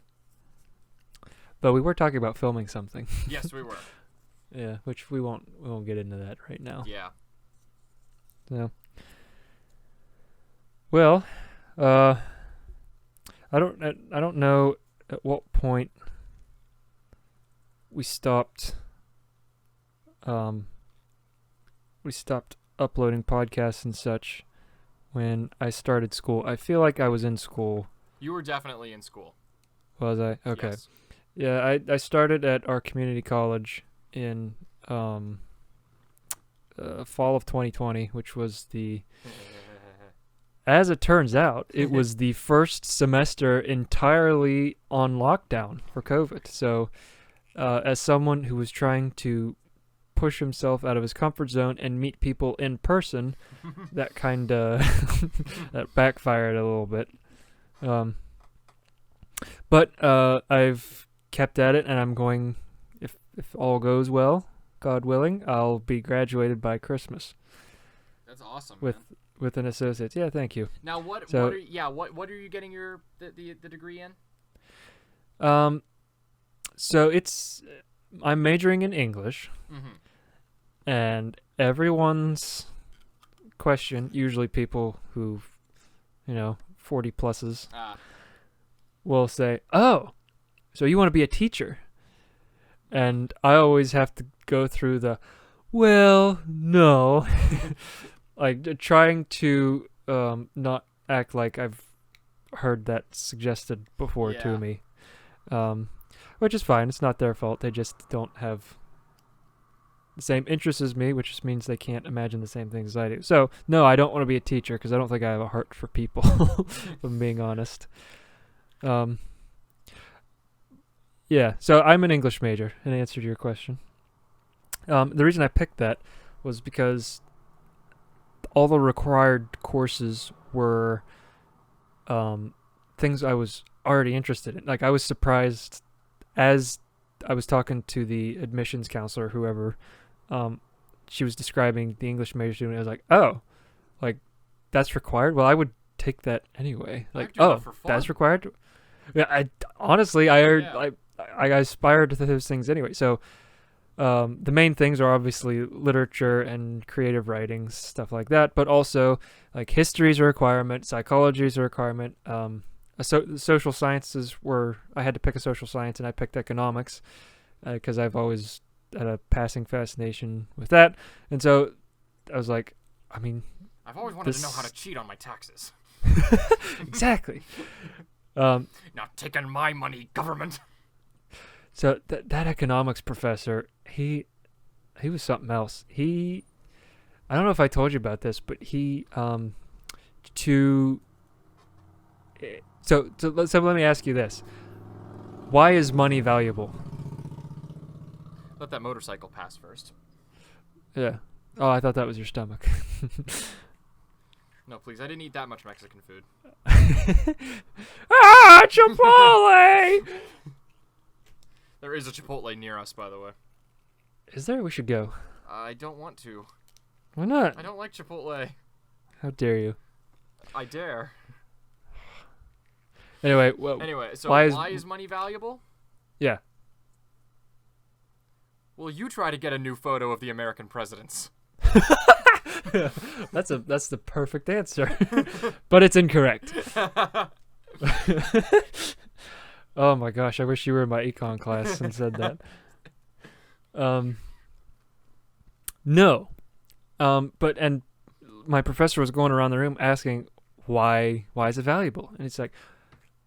But we were talking about filming something. Yes, we were. Yeah, which we won't get into that right now. Yeah. So well, I don't know at what point we stopped uploading podcasts and such when I started school. I feel like I was in school. You were definitely in school. Was I? Okay. Yes. Yeah, I started at our community college in fall of 2020, which was as it turns out, it was the first semester entirely on lockdown for COVID. So, as someone who was trying to push himself out of his comfort zone and meet people in person, that kind of that backfired a little bit. But I've kept at it, and I'm going, if all goes well, God willing, I'll be graduated by Christmas. That's awesome. With man. With an associate's. Yeah, thank you. Now what So, what are you getting the degree in? So I'm majoring in English, and everyone's question, usually people who, 40 pluses, will say, "Oh, so you want to be a teacher?" And I always have to go through the, well, no, like trying to not act like I've heard that suggested before to me, which is fine. It's not their fault. They just don't have the same interests as me, which just means they can't imagine the same things as I do. So, no, I don't want to be a teacher because I don't think I have a heart for people, if I'm being honest. Yeah, so I'm an English major, in answer to your question. The reason I picked that was because all the required courses were things I was already interested in. Like, I was surprised as I was talking to the admissions counselor, whoever, she was describing the English major student. I was like, oh, like, that's required? Well, I would take that anyway. Like, oh, that's required? Yeah, honestly, I aspired to those things anyway. So the main things are obviously literature and creative writing, stuff like that, but also like history is a requirement, psychology is a requirement. Social sciences I had to pick a social science, and I picked economics because I've always had a passing fascination with that. And so I was like, I've always wanted to know how to cheat on my taxes. Exactly. Not taking my money, government. So that economics professor, he was something else. I don't know if I told you about this, but so let me ask you this: why is money valuable? Let that motorcycle pass first. Yeah. Oh, I thought that was your stomach. No, please. I didn't eat that much Mexican food. Chipotle! There is a Chipotle near us, by the way. Is there? We should go. I don't want to. Why not? I don't like Chipotle. How dare you? I dare. Anyway, So why why is money valuable? Yeah. Well, you try to get a new photo of the American presidents. That's the perfect answer. But it's incorrect. Oh my gosh, I wish you were in my econ class and said that. No. But my professor was going around the room asking why is it valuable? And it's like,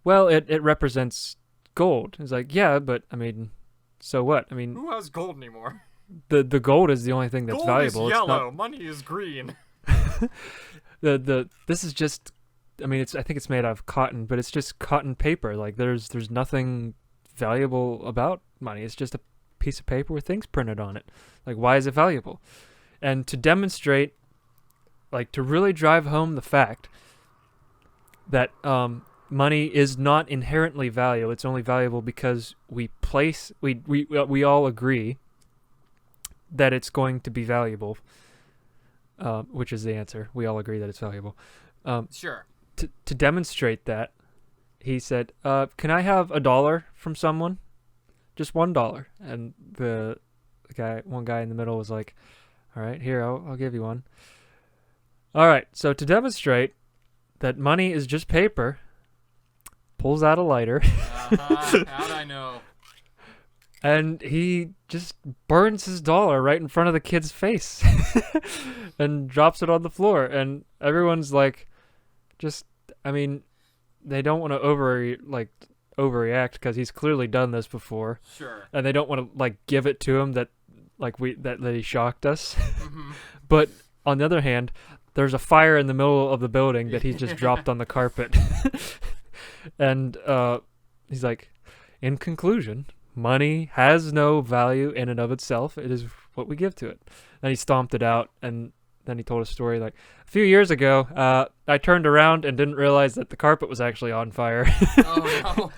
well, it represents gold. It's like, yeah, but I mean, so what? I mean, who has gold anymore? The gold is the only thing that's gold valuable. Gold is yellow. It's not... Money is green. This is just, I mean, I think it's made out of cotton, but it's just cotton paper. Like there's nothing valuable about money. It's just a piece of paper with things printed on it. Like, why is it valuable? And to demonstrate, like, to really drive home the fact that money is not inherently valuable. It's only valuable because we all agree that it's going to be valuable, which is the answer. We all agree that it's valuable. Sure. To demonstrate that, he said, can I have $1 from someone? Just $1. And one guy in the middle was like, all right, here, I'll give you one. All right, so to demonstrate that money is just paper, pulls out a lighter. How'd I know? And he just burns his $1 right in front of the kid's face and drops it on the floor. And everyone's like, I mean, they don't want to overreact because he's clearly done this before. Sure. And they don't want to like give it to him that he shocked us. Mm-hmm. But on the other hand, there's a fire in the middle of the building that he just dropped on the carpet. And he's like, in conclusion, money has no value in and of itself. It is what we give to it. And he stomped it out, and then he told a story like, a few years ago, I turned around and didn't realize that the carpet was actually on fire. Oh, no.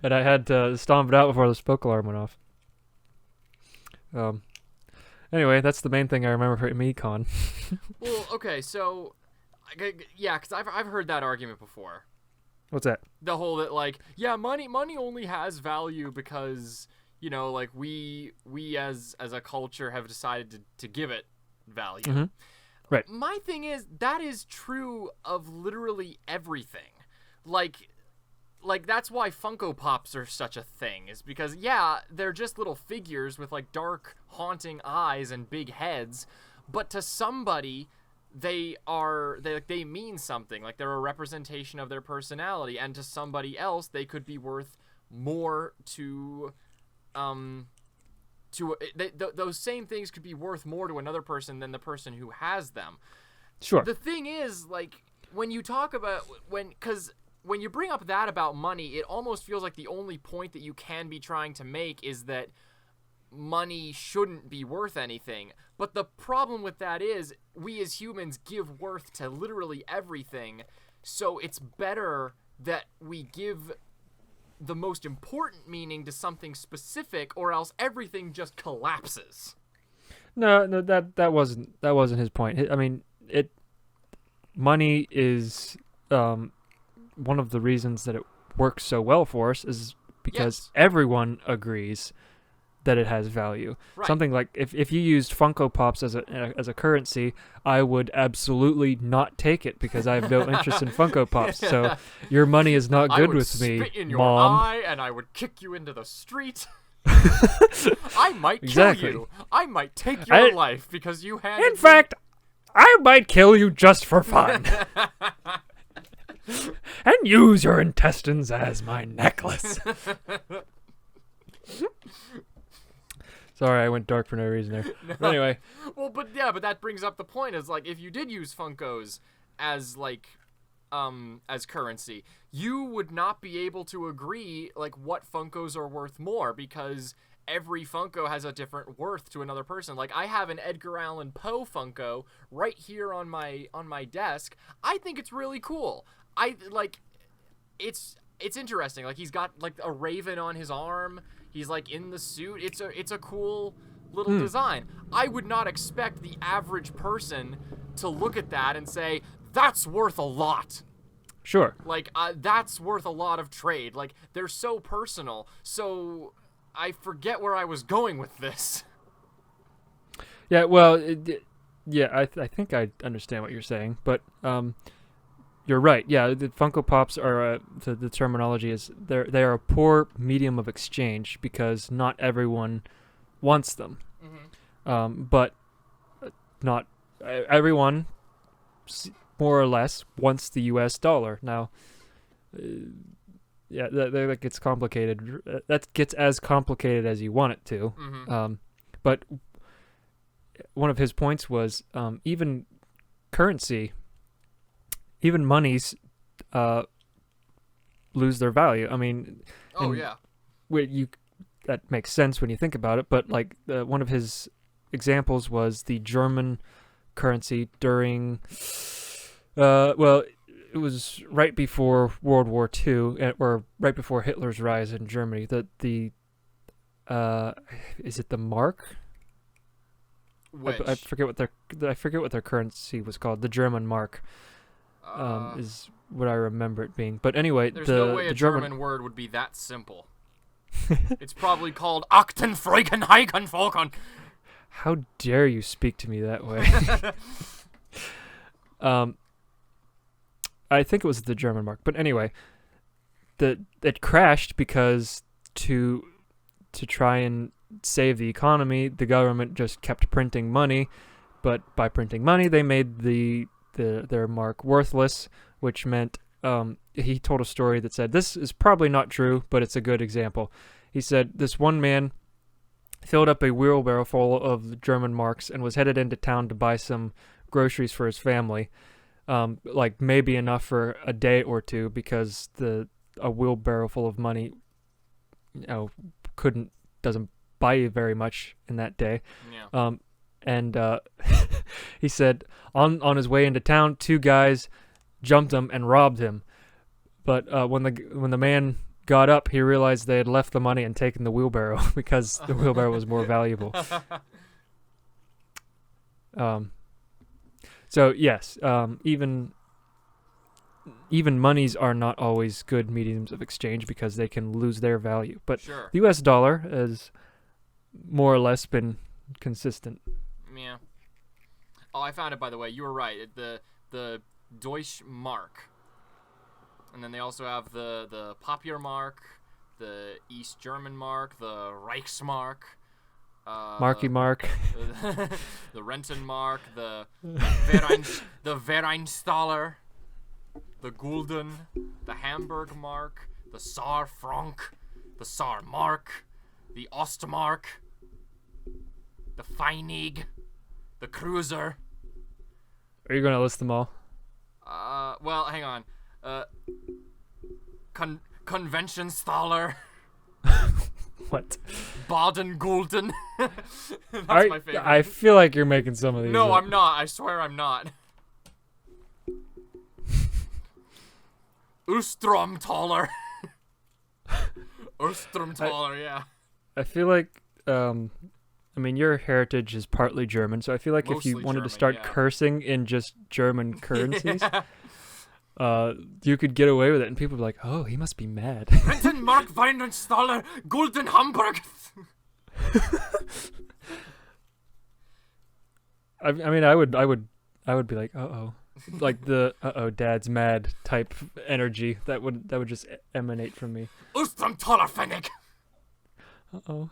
And I had to stomp it out before the smoke alarm went off. Anyway, that's the main thing I remember from econ. Well, okay, so, yeah, because I've heard that argument before. What's that? The whole that, like, yeah, money only has value because, you know, like, we as a culture have decided to give it value. Mm-hmm. Right. My thing is, that is true of literally everything. Like that's why Funko Pops are such a thing, is because, yeah, they're just little figures with, like, dark, haunting eyes and big heads, but to somebody, they mean something. Like, they're a representation of their personality, and to somebody else, they could be worth more those same things could be worth more to another person than the person who has them. Sure. The thing is, like, when you talk about, because when you bring up that about money, it almost feels like the only point that you can be trying to make is that money shouldn't be worth anything. But the problem with that is we as humans give worth to literally everything. So it's better that we give the most important meaning to something specific, or else everything just collapses. No, that wasn't his point. I mean, money is one of the reasons that it works so well for us is because everyone agrees that it has value. Right. Something like if you used Funko Pops as a currency, I would absolutely not take it because I have no interest in Funko Pops. So your money is not good with me, I would spit in your Mom. eye and I would kick you into the street. I might kill you. I might take your life because you had. In fact, I might kill you just for fun. And use your intestines as my necklace. Sorry, I went dark for no reason there. No. But anyway. Well, but that brings up the point is, like, if you did use Funkos as, like, as currency, you would not be able to agree, like, what Funkos are worth more, because every Funko has a different worth to another person. Like, I have an Edgar Allan Poe Funko right here on my desk. I think it's really cool. It's interesting. Like, he's got, like, a raven on his arm. He's, like, in the suit. It's a cool little design. I would not expect the average person to look at that and say, that's worth a lot. Sure. Like, that's worth a lot of trade. Like, they're so personal. So, I forget where I was going with this. Yeah, well, I think I understand what you're saying, but you're right. Yeah, the Funko Pops are, the terminology is, they are a poor medium of exchange because not everyone wants them. But not everyone, more or less, wants the U.S. dollar. Now, that gets complicated. That gets as complicated as you want it to. But one of his points was even currency, even monies lose their value. I mean, that makes sense when you think about it. But like one of his examples was the German currency during, it was right before World War II, or right before Hitler's rise in Germany. Is it the mark? Which? I forget what their currency was called. The German mark is what I remember it being. But anyway, there's no way a German word would be that simple. It's probably called Aktenfreugenheikenfolkern. How dare you speak to me that way? I think it was the German mark. But anyway, it crashed because to try and save the economy, the government just kept printing money, but by printing money, they made their mark worthless, which meant he told a story that said, this is probably not true, but it's a good example. He said this one man filled up a wheelbarrow full of German marks and was headed into town to buy some groceries for his family, like maybe enough for a day or two, because a wheelbarrow full of money, doesn't buy you very much in that day. Yeah. And he said on his way into town, two guys jumped him and robbed him. But when the man got up, he realized they had left the money and taken the wheelbarrow because the wheelbarrow was more valuable. So yes, even monies are not always good mediums of exchange because they can lose their value. But sure. The U.S. dollar has more or less been consistent. Yeah. Oh, I found it, by the way. You were right. The Deutsche Mark. And then they also have the Papier Mark, the East German Mark, the Reichsmark. Marky Mark. The Rentenmark, the Vereinsthaler, the Gulden, the Hamburg Mark, the Saar Franc, the Saar Mark, the Ostmark, the Feinig, the Cruiser. Are you going to list them all? Well, hang on. Conventionsthaler. What? Baden-Gulden. That's my favorite. I feel like you're making some of these No, up. I'm not. I swear I'm not. Ustromtaler. Ustromtaler, yeah. I feel like, your heritage is partly German, so I feel like Mostly if you wanted German, to start yeah. cursing in just German currencies, Yeah. you could get away with it, and people would be like, oh, he must be mad. Rentenmark, Weidenstaller, Gulden, Hamburg. I would be like, uh-oh. Like the dad's mad type energy that would just emanate from me. Ustromtaler Pfennig. Uh-oh.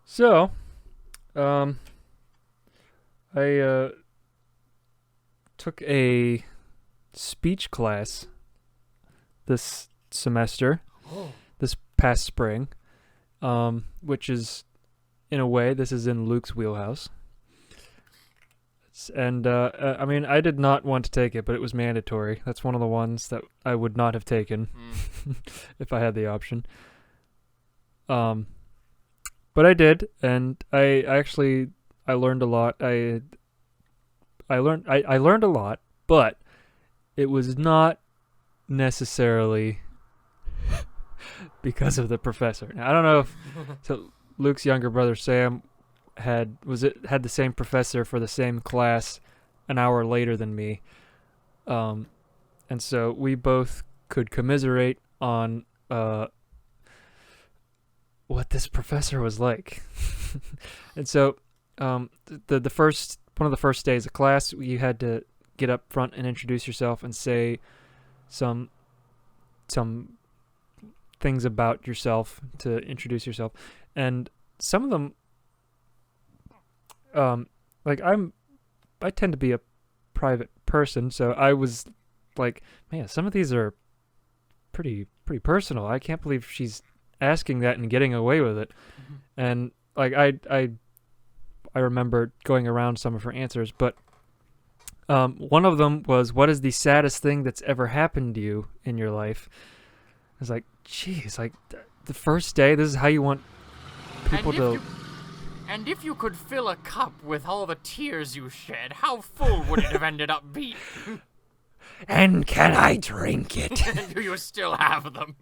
So, I took a speech class this semester, this past spring, which is, in a way, this is in Luke's wheelhouse. And, I did not want to take it, but it was mandatory. That's one of the ones that I would not have taken if I had the option. But I did, and I learned a lot. I learned a lot, but it was not necessarily because of the professor. Now, I don't know if so Luke's younger brother Sam had the same professor for the same class an hour later than me, and so we both could commiserate on what this professor was like. And so the first one of the first days of class, you had to get up front and introduce yourself and say some things about yourself to introduce yourself. And some of them, like I tend to be a private person, so I was like, man, some of these are pretty personal. I can't believe she's asking that and getting away with it. Mm-hmm. And like I remember going around some of her answers, but one of them was, what is the saddest thing that's ever happened to you in your life? I was like, geez, like the first day, this is how you want people to... And if you could fill a cup with all the tears you shed, how full would it have ended up being? And can I drink it? Do you still have them?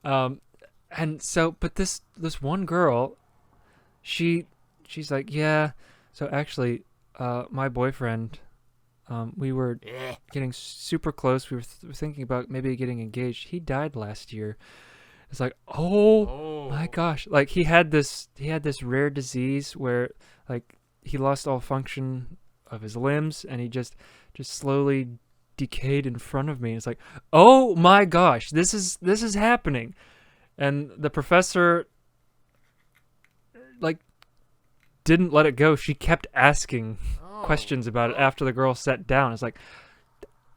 And so, but this one girl, she's like, yeah, so actually, my boyfriend, we were getting super close. We were thinking about maybe getting engaged. He died last year. It's like, oh my gosh. Like he had this rare disease where like he lost all function of his limbs and he just slowly decayed in front of me. It's like, oh my gosh, this is happening. And the professor like didn't let it go. She kept asking questions about it after the girl sat down. It's like,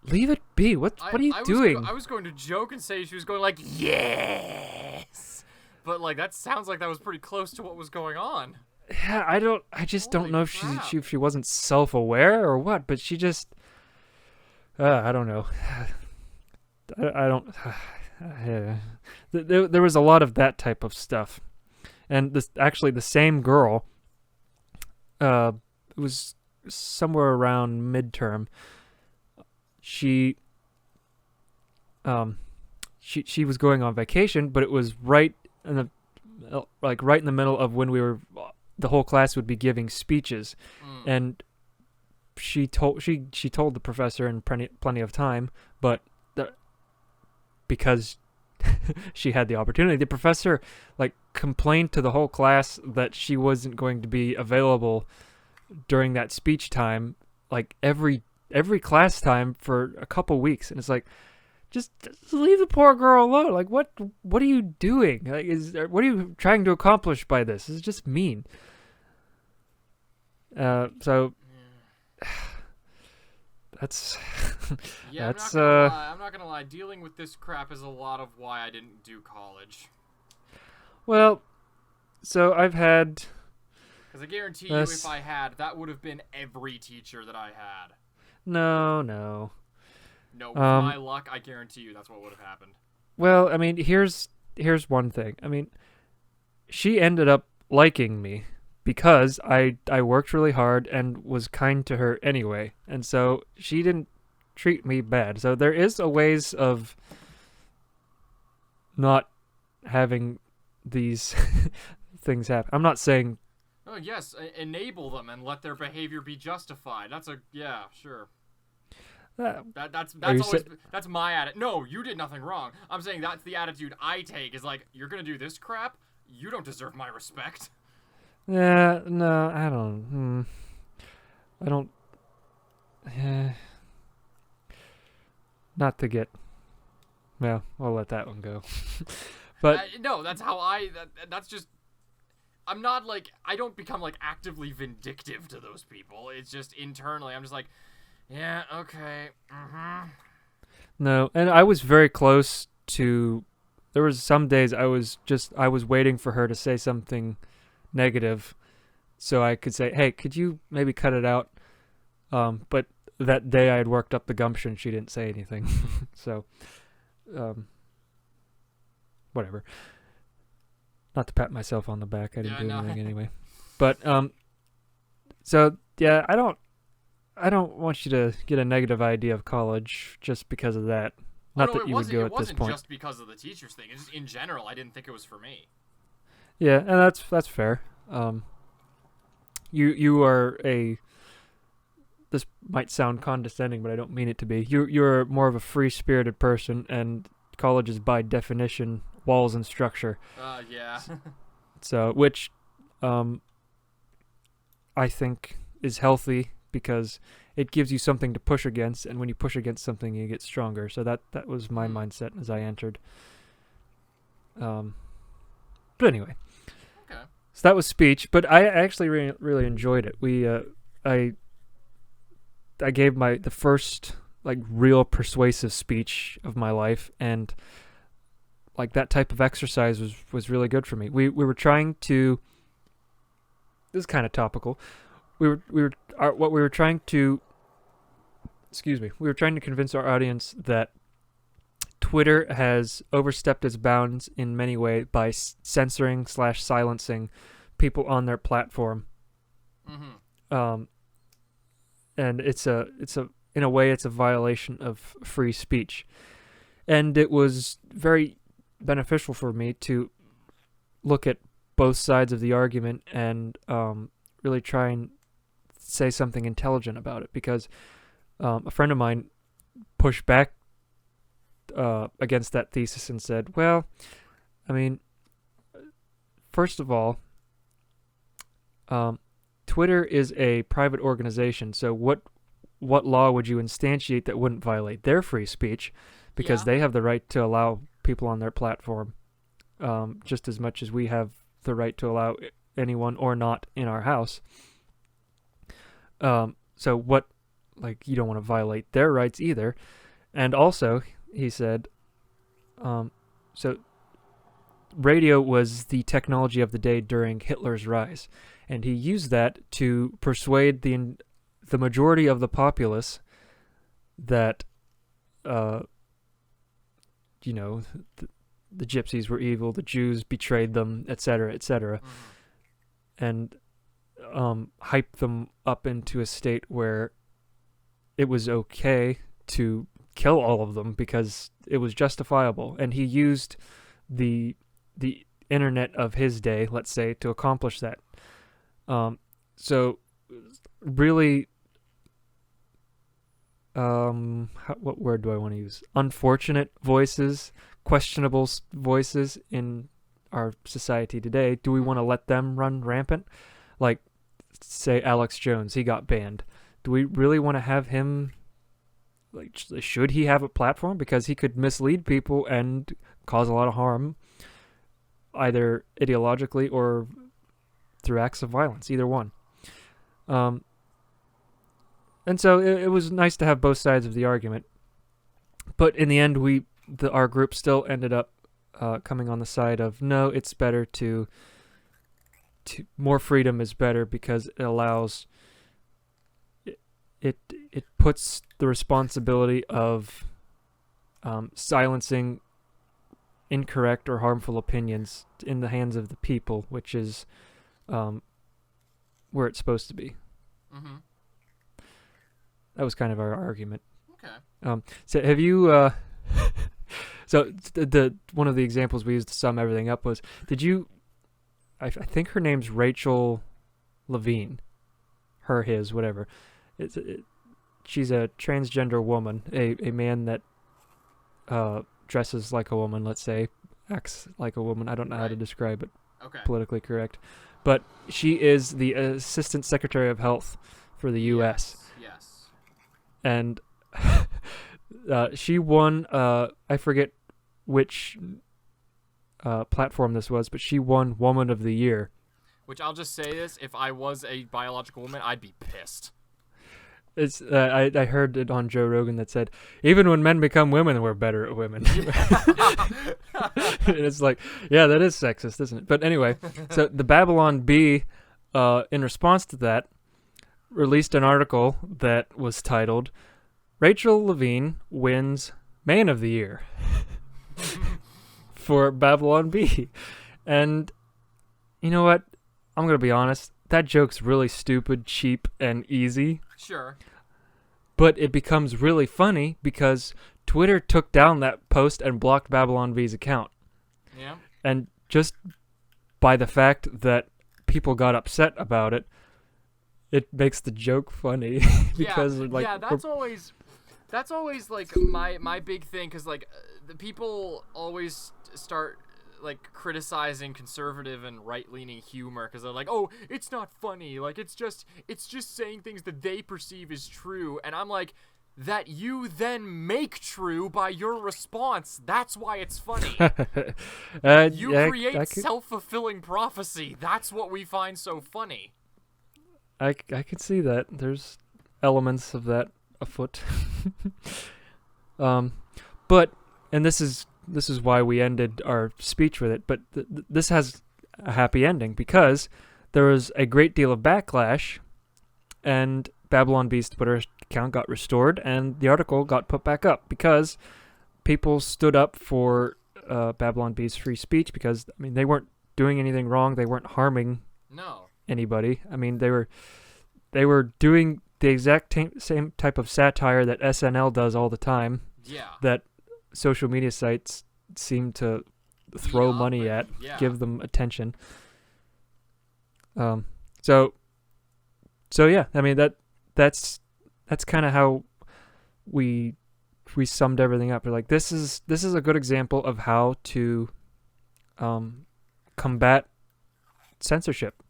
leave it be. What are you doing? I was going to joke and say she was going like, yes, but like that sounds like that was pretty close to what was going on. Yeah, I just don't know if she wasn't self-aware or what, but she just I don't know. I don't. There was a lot of that type of stuff, and actually the same girl. It was somewhere around midterm. She was going on vacation, but it was right in the middle of when the whole class would be giving speeches, and she told the professor in plenty of time, but because she had the opportunity, the professor like complained to the whole class that she wasn't going to be available during that speech time, like every class time for a couple weeks. And it's like, just leave the poor girl alone. Like what are you doing? Like what are you trying to accomplish by this? It's just mean. So that's that's I'm not gonna lie, dealing with this crap is a lot of why I didn't do college. Well, so I've had, because I guarantee you, if I had, that would have been every teacher that I had. No. With my luck, I guarantee you that's what would have happened. Well, I mean, here's one thing. I mean, she ended up liking me because I worked really hard and was kind to her anyway. And so she didn't treat me bad. So there is a ways of not having these things happen. I'm not saying... Oh, yes, enable them and let their behavior be justified. Yeah, sure. That's my attitude. No, you did nothing wrong. I'm saying that's the attitude I take, is like, you're gonna do this crap? You don't deserve my respect. Yeah, no, I don't. Not to get... Well, I'll let that one go. But no, that's how that's just... I'm not like... I don't become like actively vindictive to those people. It's just internally, I'm just like, yeah, okay, No, and I was very close to... There was some days I was waiting for her to say something negative so I could say, hey, could you maybe cut it out? But that day I had worked up the gumption, she didn't say anything. So, whatever. Not to pat myself on the back, I didn't do anything anyway. But, so, yeah, I don't I don't want you to get a negative idea of college just because of that. Oh, Not no, that you would go at this It wasn't point. just because of the teachers thing. It's just in general, I didn't think it was for me. Yeah, and that's fair. You are a. This might sound condescending, but I don't mean it to be. You're more of a free-spirited person, and college is by definition walls and structure. Yeah. So, which, I think is healthy because it gives you something to push against, and when you push against something, you get stronger. So that was my mindset as I entered. But anyway, Okay. so that was speech. But I actually really enjoyed it. I gave the first like real persuasive speech of my life, and like that type of exercise was really good for me. We were trying to. This is kind of topical. We were trying to. Excuse me. We were trying to convince our audience that Twitter has overstepped its bounds in many ways by censoring / silencing people on their platform. Mm-hmm. And it's in a way it's a violation of free speech, and it was very beneficial for me to look at both sides of the argument and really try and say something intelligent about it, because a friend of mine pushed back against that thesis and said, well, I mean, first of all, Twitter is a private organization, so what law would you instantiate that wouldn't violate their free speech? Because they have the right to allow people on their platform just as much as we have the right to allow anyone or not in our house. So what, like, you don't want to violate their rights either. And also, he said, so radio was the technology of the day during Hitler's rise, and he used that to persuade the majority of the populace that, the gypsies were evil, the Jews betrayed them, etc., etc., and hype them up into a state where it was okay to kill all of them because it was justifiable. And he used the internet of his day, let's say, to accomplish that. So really, what word do I want to use? Unfortunate voices, questionable voices in our society today. Do we want to let them run rampant? Like, say Alex Jones, he got banned. Do we really want to have him? Like, should he have a platform? Because he could mislead people and cause a lot of harm, either ideologically or through acts of violence, either one. And so it was nice to have both sides of the argument. But in the end, our group still ended up coming on the side of, no, it's better to more freedom is better, because it allows, it puts the responsibility of silencing incorrect or harmful opinions in the hands of the people, which is where it's supposed to be. Mm-hmm. That was kind of our argument. Okay. So have you? So the one of the examples we used to sum everything up was, did you? I think her name's Rachel Levine. Her, his, whatever. She's a transgender woman, a man that dresses like a woman, let's say, acts like a woman. I don't know how to describe it. Okay. Politically correct. But she is the Assistant Secretary of Health for the U.S. Yes. And she won, I forget which platform this was, but she won Woman of the Year. Which, I'll just say this, if I was a biological woman, I'd be pissed. It's I heard it on Joe Rogan that said, even when men become women, we're better at women. It's like, yeah, that is sexist, isn't it? But anyway, so the Babylon Bee, in response to that, released an article that was titled, Rachel Levine wins Man of the Year for Babylon Bee. And you know what? I'm going to be honest. That joke's really stupid, cheap, and easy. Sure. But it becomes really funny because Twitter took down that post and blocked Babylon V's account. Yeah. And just by the fact that people got upset about it, it makes the joke funny. Because that's always like my big thing, because like the people always start like criticizing conservative and right-leaning humor because they're like, oh, it's not funny, like it's just saying things that they perceive as true, and I'm like, that you then make true by your response. That's why it's funny. You create self-fulfilling prophecy. That's what we find so funny. I could see that. There's elements of that afoot. But, and this is why we ended our speech with it, but this has a happy ending because there was a great deal of backlash, and Babylon B's Twitter account got restored, and the article got put back up because people stood up for Babylon B's free speech because, I mean, they weren't doing anything wrong. They weren't harming anybody. I mean, they were doing the exact same type of satire that SNL does all the time. Yeah. That social media sites seem to throw money at, give them attention. So yeah, I mean that's kind of how we summed everything up. We're like, this is a good example of how to combat censorship.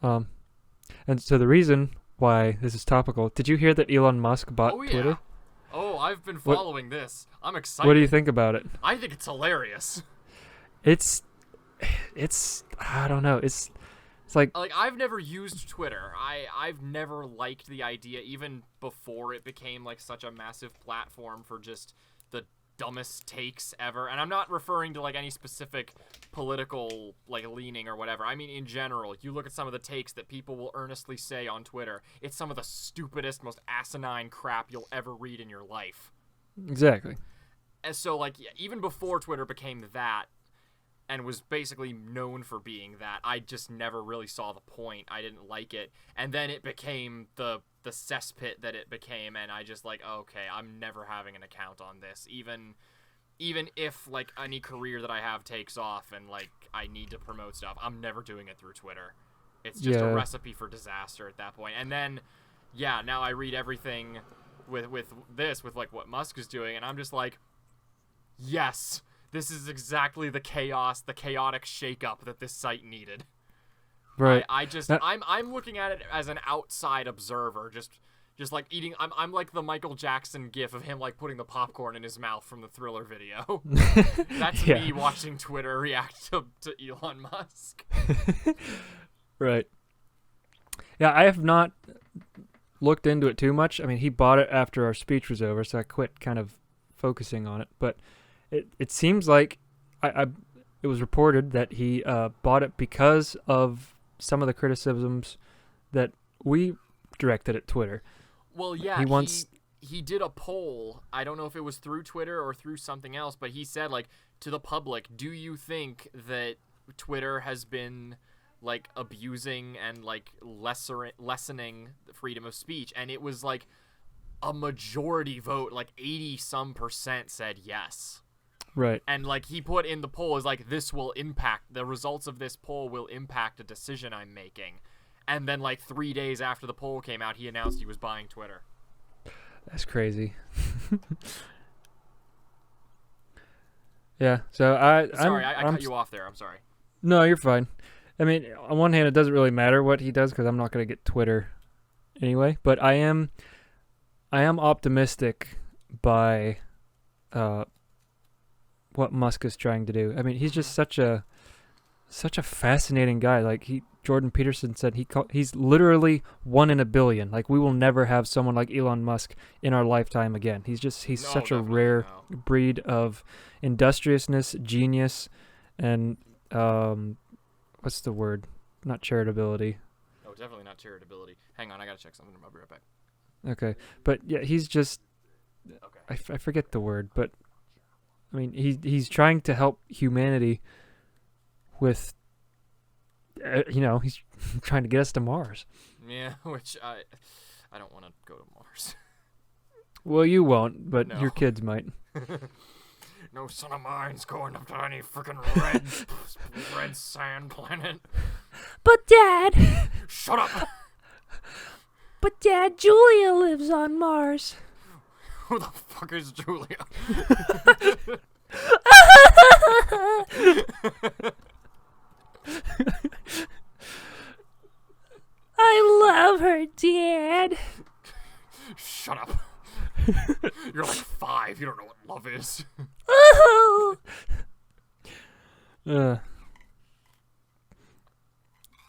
And so the reason why this is topical, did you hear that Elon Musk bought Twitter? Oh, I've been following this. I'm excited. What do you think about it? I think it's hilarious. It's I don't know. It's like I've never used Twitter. I've never liked the idea, even before it became like such a massive platform for just the dumbest takes ever. And I'm not referring to like any specific political like leaning or whatever. I mean in general. You look at some of the takes that people will earnestly say on Twitter. It's some of the stupidest, most asinine crap you'll ever read in your life. Exactly. And so like even before Twitter became that and was basically known for being that, I just never really saw the point. I didn't like it. And then it became the cesspit that it became, and I just like, okay, I'm never having an account on this. Even if like any career that I have takes off and like I need to promote stuff, I'm never doing it through Twitter. It's just a recipe for disaster at that point. And then now I read everything with like what Musk is doing, and I'm just like, yes, this is exactly the chaotic shakeup that this site needed. Right. I'm looking at it as an outside observer, just like eating. I'm like the Michael Jackson gif of him like putting the popcorn in his mouth from the Thriller video. That's me watching Twitter react to Elon Musk. Right. Yeah, I have not looked into it too much. I mean, he bought it after our speech was over, so I quit kind of focusing on it. But it seems like it was reported that he bought it because of some of the criticisms that we directed at Twitter. Well, yeah, he did a poll. I don't know if it was through Twitter or through something else, but he said, like, to the public, do you think that Twitter has been like abusing and like lessening the freedom of speech? And it was like a majority vote, like 80% said yes. Right. And like he put in the poll is like, this will impact, the results of this poll will impact a decision I'm making. And then like 3 days after the poll came out, he announced he was buying Twitter. That's crazy. Yeah. So I cut you off there. I'm sorry. No, you're fine. I mean, on one hand, it doesn't really matter what he does because I'm not going to get Twitter anyway. But I am optimistic by what Musk is trying to do. I mean, he's just such a fascinating guy. Like Jordan Peterson said, he's literally 1 in a billion. Like we will never have someone like Elon Musk in our lifetime again. He's such a rare breed of industriousness, genius, and what's the word? Not charitability. Oh, definitely not charitability. Hang on, I gotta check something. I'll be right back. Okay, but yeah, he's just. Okay. I forget the word, but I mean, he's trying to help humanity with, he's trying to get us to Mars. Yeah, which I don't want to go to Mars. Well, you won't, but No. your kids might. No son of mine's going up to any freaking red sand planet. But Dad, Shut up! but Dad, Julia lives on Mars. Who the fuck is Julia? I love her, Dad. Shut up. You're like 5. You don't know what love is. Oh. It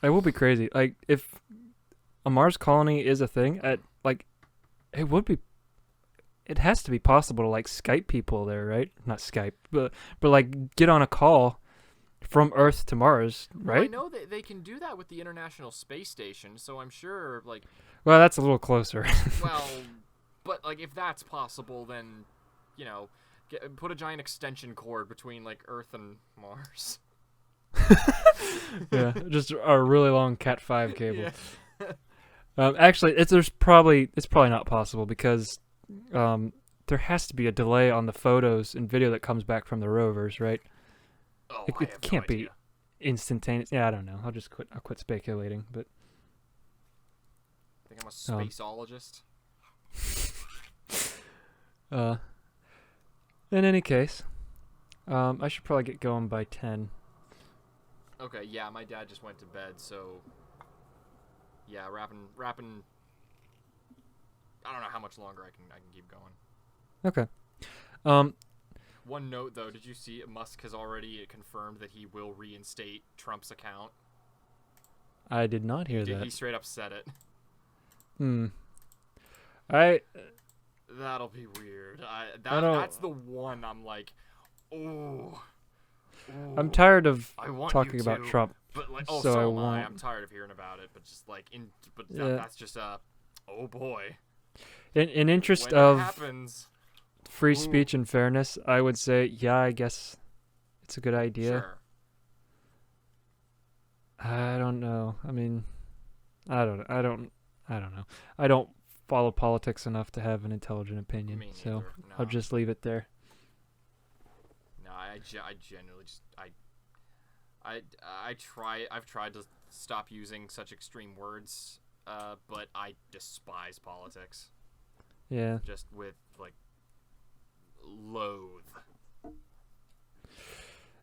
will be crazy. Like, if a Mars colony is a thing, it would be. It has to be possible to like Skype people there, right? Not Skype, but like get on a call from Earth to Mars, right? Well, I know that they can do that with the International Space Station, so I'm sure, like, Well, that's a little closer. well, but like if that's possible, then, you know, put a giant extension cord between like Earth and Mars. Yeah, just a really long Cat 5 cable. Yeah. Actually, it's probably not possible because there has to be a delay on the photos and video that comes back from the rovers, right? Oh, It I have can't no be idea. instantaneous. Yeah, I don't know. I'll quit speculating. But I think I'm a spaceologist. in any case, I should probably get going by 10. Okay, yeah, my dad just went to bed, so yeah, rapping. I don't know how much longer I can keep going. Okay. One note though, did you see Musk has already confirmed that he will reinstate Trump's account? I did not hear that. He straight up said it. That'll be weird. That's the one I'm like, oh. I'm tired of I want talking you about to, Trump. But like, so so I am I. won't. I'm tired of hearing about it. But just like Yeah. that's just oh boy. In interest When of it happens, free Ooh. speech and fairness, I would say, yeah, I guess it's a good idea. sure. I don't know. I mean, I don't know. I don't follow politics enough to have an intelligent opinion, Me so neither, I'll no. just leave it there. No, I genuinely just I've tried to stop using such extreme words, but I despise politics. Yeah. Just with like loathe.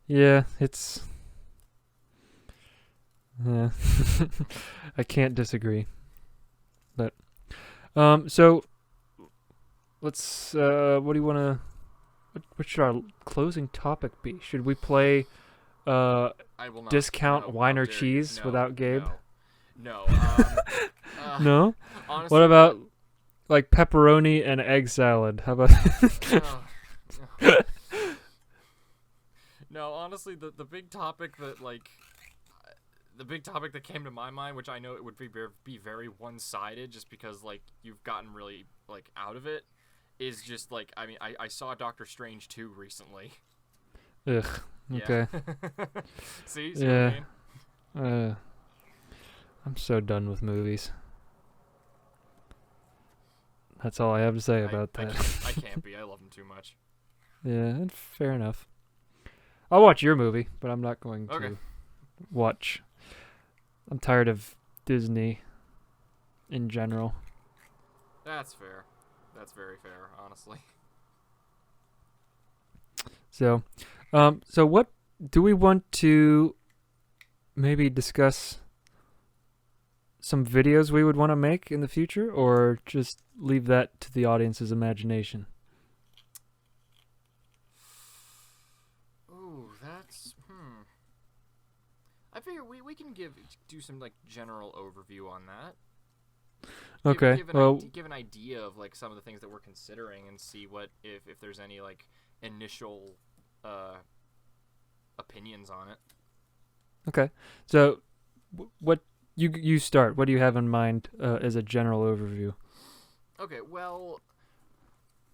Yeah, it's... Yeah. I can't disagree. But, so, let's, what do you want to... What should our closing topic be? Should we play, I will not. discount No, wine how or dare you. cheese No, wut Gabe? No. No? Honestly, What about, like, pepperoni and egg salad? How about... No, honestly, the big topic that like the big topic that came to my mind, which I know it would be very one-sided, just because like you've gotten really like out of it, is just like I saw Doctor Strange 2 recently. Ugh. Yeah. Okay. See Yeah. what I mean? I'm so done with movies. That's all I have to say about that. I can't be. I love him too much. Yeah, and fair enough. I'll watch your movie, but I'm not going Okay. to watch. I'm tired of Disney in general. That's fair. That's very fair, honestly. So, so what do we want to maybe discuss? Some videos we would want to make in the future, or just leave that to the audience's imagination? Ooh, that's I figure we can do some like general overview on that. Okay. Give an idea of like some of the things that we're considering and see what if there's any like initial opinions on it. Okay. So, what you start? What do you have in mind as a general overview? Okay, well,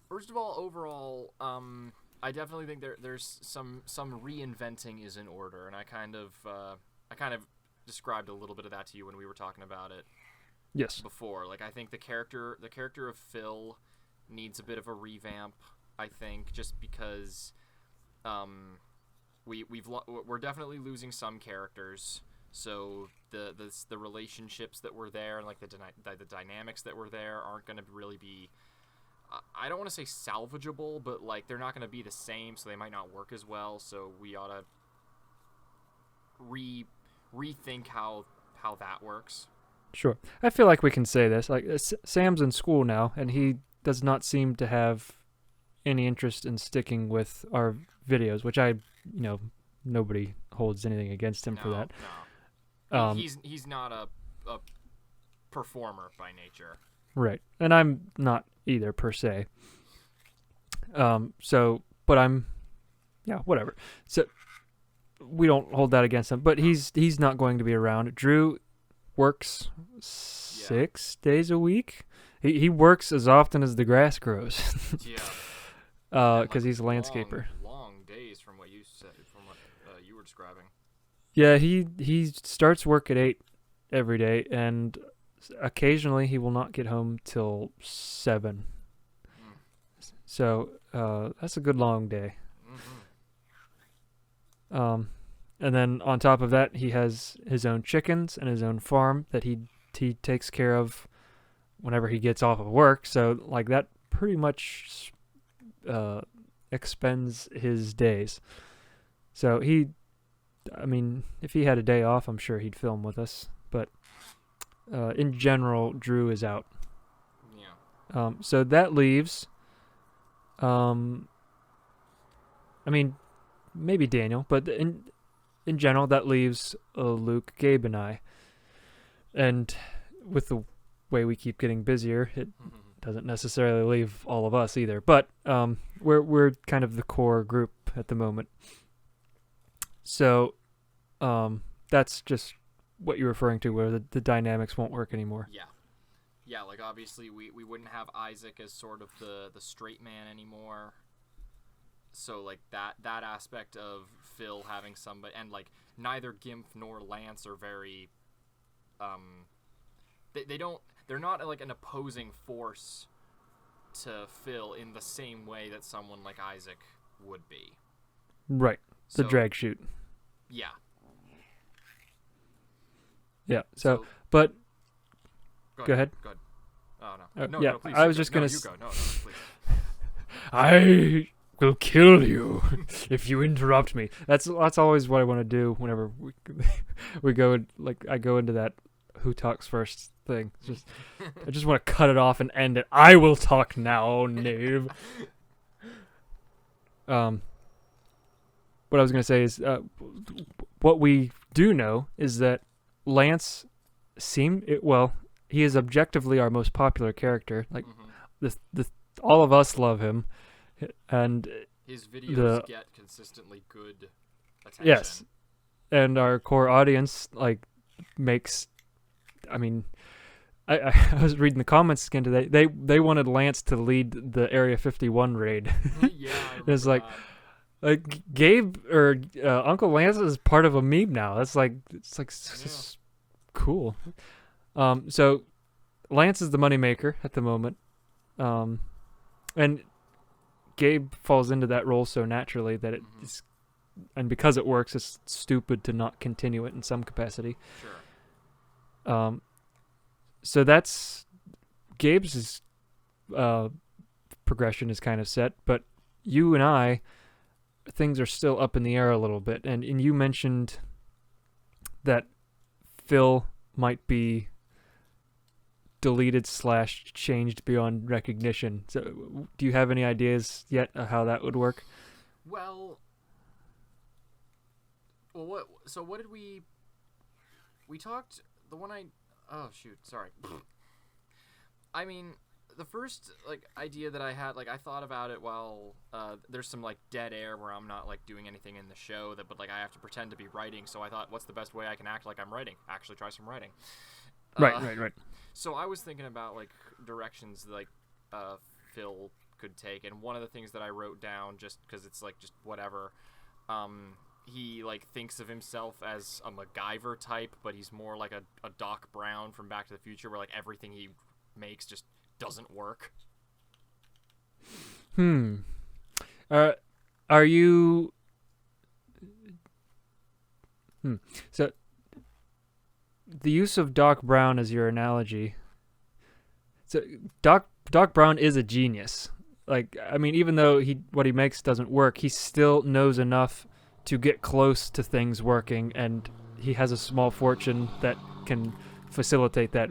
first of all, overall, I definitely think there's some reinventing is in order, and I kind of described a little bit of that to you when we were talking about it Yes. before. Like, I think the character of Phil needs a bit of a revamp. I think just because we're definitely losing some characters. So the relationships that were there and like the dynamics that were there aren't going to really be. I don't want to say salvageable, but like they're not going to be the same, so they might not work as well. So we ought to rethink how that works. Sure. I feel like we can say this. Like Sam's in school now, and he does not seem to have any interest in sticking with our videos, which nobody holds anything against him for that. No. He's not a performer by nature. Right. And I'm not either per se. But I'm, whatever. So we don't hold that against him, but he's not going to be around. Drew works 6 days a week. He works as often as the grass grows. Yeah. Because he's a landscaper. Long days from what you said, from what you were describing. Yeah, he starts work at 8 every day, and occasionally he will not get home till 7. So that's a good long day. Mm-hmm. And then on top of that, he has his own chickens and his own farm that he takes care of whenever he gets off of work. So like that pretty much expends his days. So if he had a day off, I'm sure he'd film with us. But in general, Drew is out. Yeah. So that leaves, maybe Daniel, but in general, that leaves Luke, Gabe, and I. And with the way we keep getting busier, it doesn't necessarily leave all of us either. But we're kind of the core group at the moment. So that's just what you're referring to, where the dynamics won't work anymore. Yeah, like obviously we wouldn't have Isaac as sort of the straight man anymore. So like that aspect of Phil having somebody, and like neither Gimp nor Lance are very they're not like an opposing force to Phil in the same way that someone like Isaac would be. Right. The drag shoot. Yeah. Yeah. So but go ahead. Go ahead. Oh no. No, please. I was just gonna. You go. No, please. I will kill you if you interrupt me. That's always what I want to do whenever we go like I go into that who talks first thing. It's just I just want to cut it off and end it. I will talk now, knave. What I was gonna say is what we do know is that Lance he is objectively our most popular character. Like all of us love him, and his videos get consistently good attention. Yes, and our core audience makes. I was reading the comments again today. They wanted Lance to lead the Area 51 raid. Yeah, it's like Gabe or Uncle Lance is part of a meme now. It's cool. So Lance is the moneymaker at the moment, and Gabe falls into that role so naturally that it is, and because it works, it's stupid to not continue it in some capacity. Sure. So that's Gabe's progression is kind of set, but you and I, things are still up in the air a little bit, and you mentioned that Phil might be deleted / changed beyond recognition. So do you have any ideas yet of how that would work? Well, what did we talked, the one oh shoot, sorry. The first idea that I had, I thought about it while there's some dead air where I'm not doing anything in the show but I have to pretend to be writing, so I thought, what's the best way I can act like I'm writing? Actually try some writing. Right. So I was thinking about directions Phil could take, and one of the things that I wrote down, just because it's just whatever, he like thinks of himself as a MacGyver type, but he's more like a Doc Brown from Back to the Future, where like everything he makes just doesn't work. Are you? So, the use of Doc Brown as your analogy. So, Doc Brown is a genius. Like, I mean, even though what he makes doesn't work, he still knows enough to get close to things working, and he has a small fortune that can facilitate that.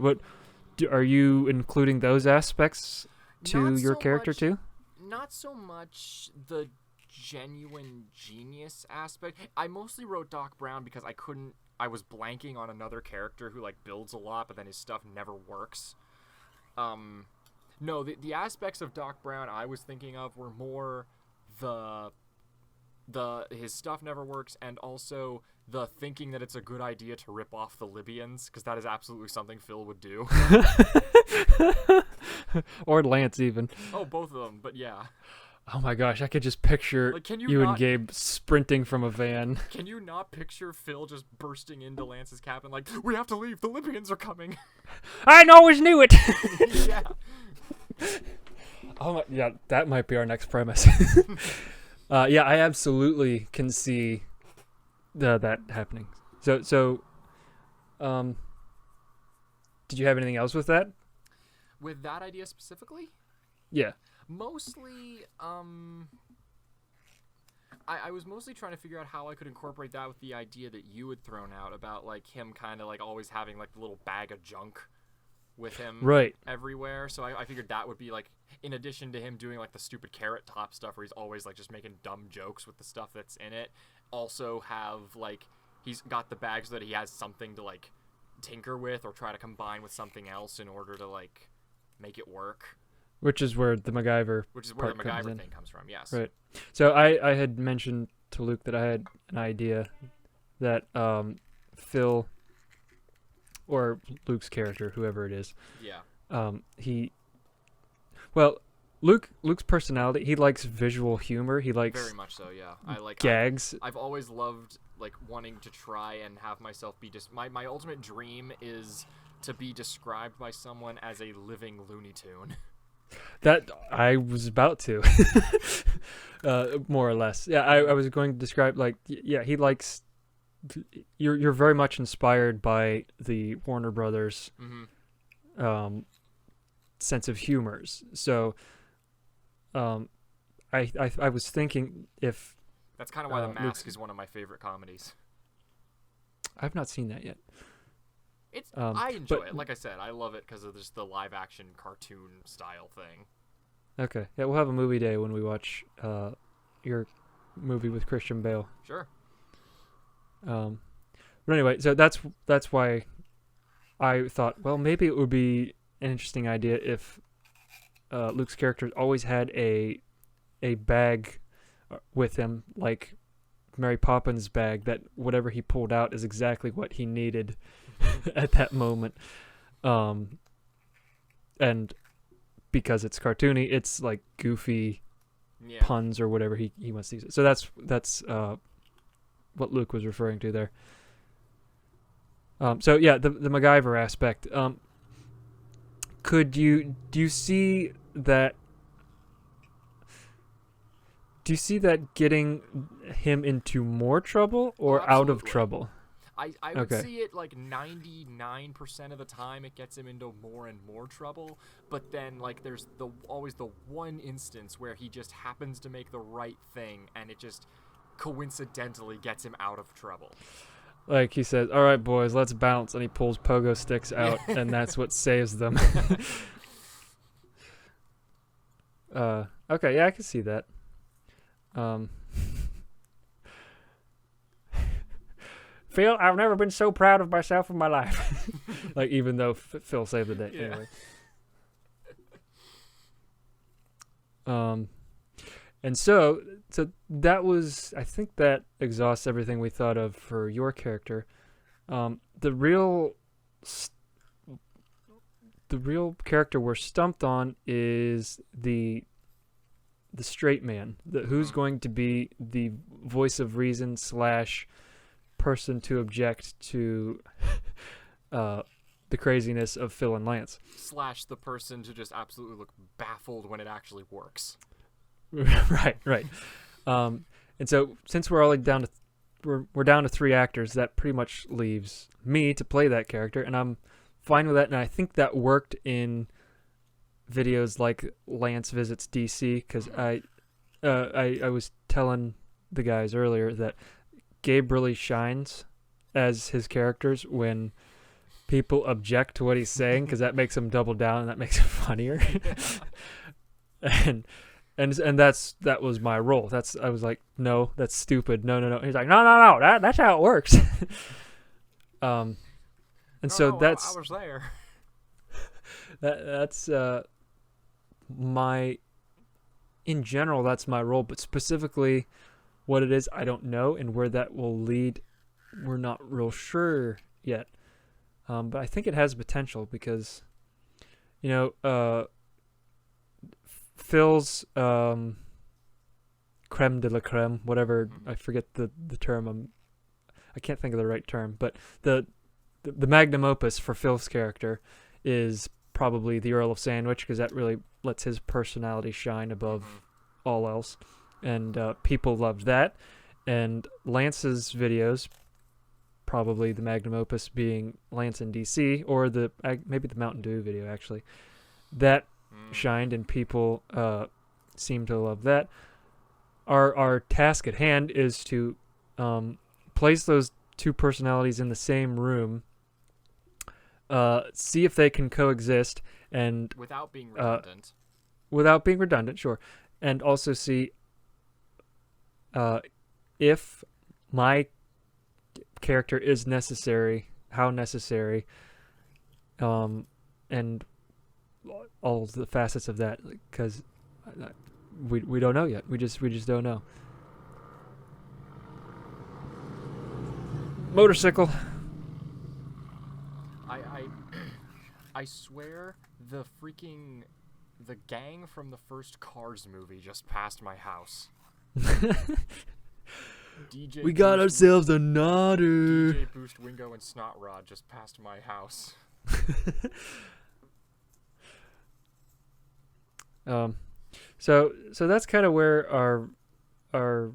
Are you including those aspects to your character too? Not so much the genuine genius aspect. I mostly wrote Doc Brown because I was blanking on another character who like builds a lot, but then his stuff never works. No, the aspects of Doc Brown I was thinking of were more his stuff never works, and also the thinking that it's a good idea to rip off the Libyans, because that is absolutely something Phil would do. Or Lance even. Oh, both of them, but yeah. Oh my gosh, I could just picture like, you and Gabe sprinting from a van. Can you not picture Phil just bursting into Lance's cabin like, we have to leave, the Libyans are coming. I always knew it! Yeah. Oh my, yeah, that might be our next premise. Yeah, I absolutely can see that happening. So, did you have anything else with that? With that idea specifically? Yeah. Mostly, I was mostly trying to figure out how I could incorporate that with the idea that you had thrown out about, like, him kind of, like, always having, like, the little bag of junk with him everywhere. So I figured that would be, like, in addition to him doing, like, the stupid Carrot Top stuff where he's always, like, just making dumb jokes with the stuff that's in it, also have, like, he's got the bag so that he has something to, like, tinker with or try to combine with something else in order to, like, make it work. Which is where the MacGyver thing comes from, yes. Right. So I had mentioned to Luke that I had an idea that Phil, or Luke's character, whoever it is, Luke's personality, he likes visual humor. He likes very much so, yeah. I like gags. I've always loved like wanting to try and have myself be my ultimate dream is to be described by someone as a living Looney Tune. That I was about to, more or less. Yeah, I was going to describe, like, yeah, he likes. You're very much inspired by the Warner Brothers, sense of humors. So, I was thinking if that's kind of why The Mask is one of my favorite comedies. I've not seen that yet. I enjoy it. Like I said, I love it because of just the live action cartoon style thing. Okay. Yeah, we'll have a movie day when we watch your movie with Christian Bale. Sure. But anyway, so that's why I thought, well, maybe it would be an interesting idea if Luke's character always had a bag with him, like Mary Poppins' bag, that whatever he pulled out is exactly what he needed at that moment. And because it's cartoony, it's like goofy puns or whatever he wants to use it. So that's what Luke was referring to there. So yeah, the MacGyver aspect. Do you see that? Do you see that getting him into more trouble or out of trouble? I would see it like 99% of the time it gets him into more and more trouble, but then like there's always the one instance where he just happens to make the right thing and it just coincidentally gets him out of trouble. Like he says, "All right, boys, let's bounce," and he pulls pogo sticks out, and that's what saves them. Okay, yeah, I can see that. Phil, I've never been so proud of myself in my life. Like, even though Phil saved the day. Yeah. Anyway. And so that was, I think that exhausts everything we thought of for your character. The real character we're stumped on is the the straight man, who's going to be the voice of reason / person to object to the craziness of Phil and Lance. / the person to just absolutely look baffled when it actually works. right. And so since we're only down to we're down to 3 actors, that pretty much leaves me to play that character, and I'm fine with that. And I think that worked in videos like Lance Visits DC, because I was telling the guys earlier that Gabe really shines as his characters when people object to what he's saying, because that makes him double down and that makes it funnier. and that was my role. I was like, no, that's stupid. No. He's like, no. That's how it works. And so that's I was there. That's in general, that's my role, but specifically what it is, I don't know, and where that will lead, we're not real sure yet. But I think it has potential because, Phil's creme de la creme, whatever, I forget the term. I can't think of the right term, but the magnum opus for Phil's character is probably the Earl of Sandwich, because that really lets his personality shine above all else, and people loved that. And Lance's videos, probably the magnum opus being Lance in DC, or maybe the Mountain Dew video actually, that shined, and people seem to love that. Our task at hand is to place those 2 personalities in the same room, see if they can coexist, and without being redundant. Without being redundant, sure, and also see if my character is necessary, how necessary, and all the facets of that, because we don't know yet. We just don't know. Motorcycle. I swear the gang from the first Cars movie just passed my house. DJ we got ourselves a nodder. DJ Boost, Wingo, and Snot Rod just passed my house. So that's kind of where our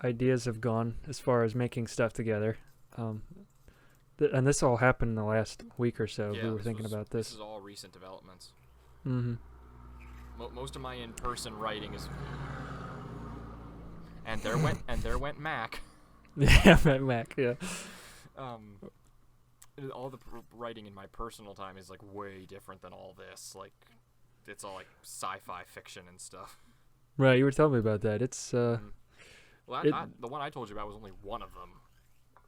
ideas have gone as far as making stuff together. And this all happened in the last week or so. Yeah, we were thinking about this. This is all recent developments. Mm-hmm. Most of my in-person writing is, and there went Mac. Yeah, Mac. Yeah. All the writing in my personal time is like way different than all this. Like, it's all like sci-fi fiction and stuff. Right, you were telling me about that. It's Well, the one I told you about was only one of them.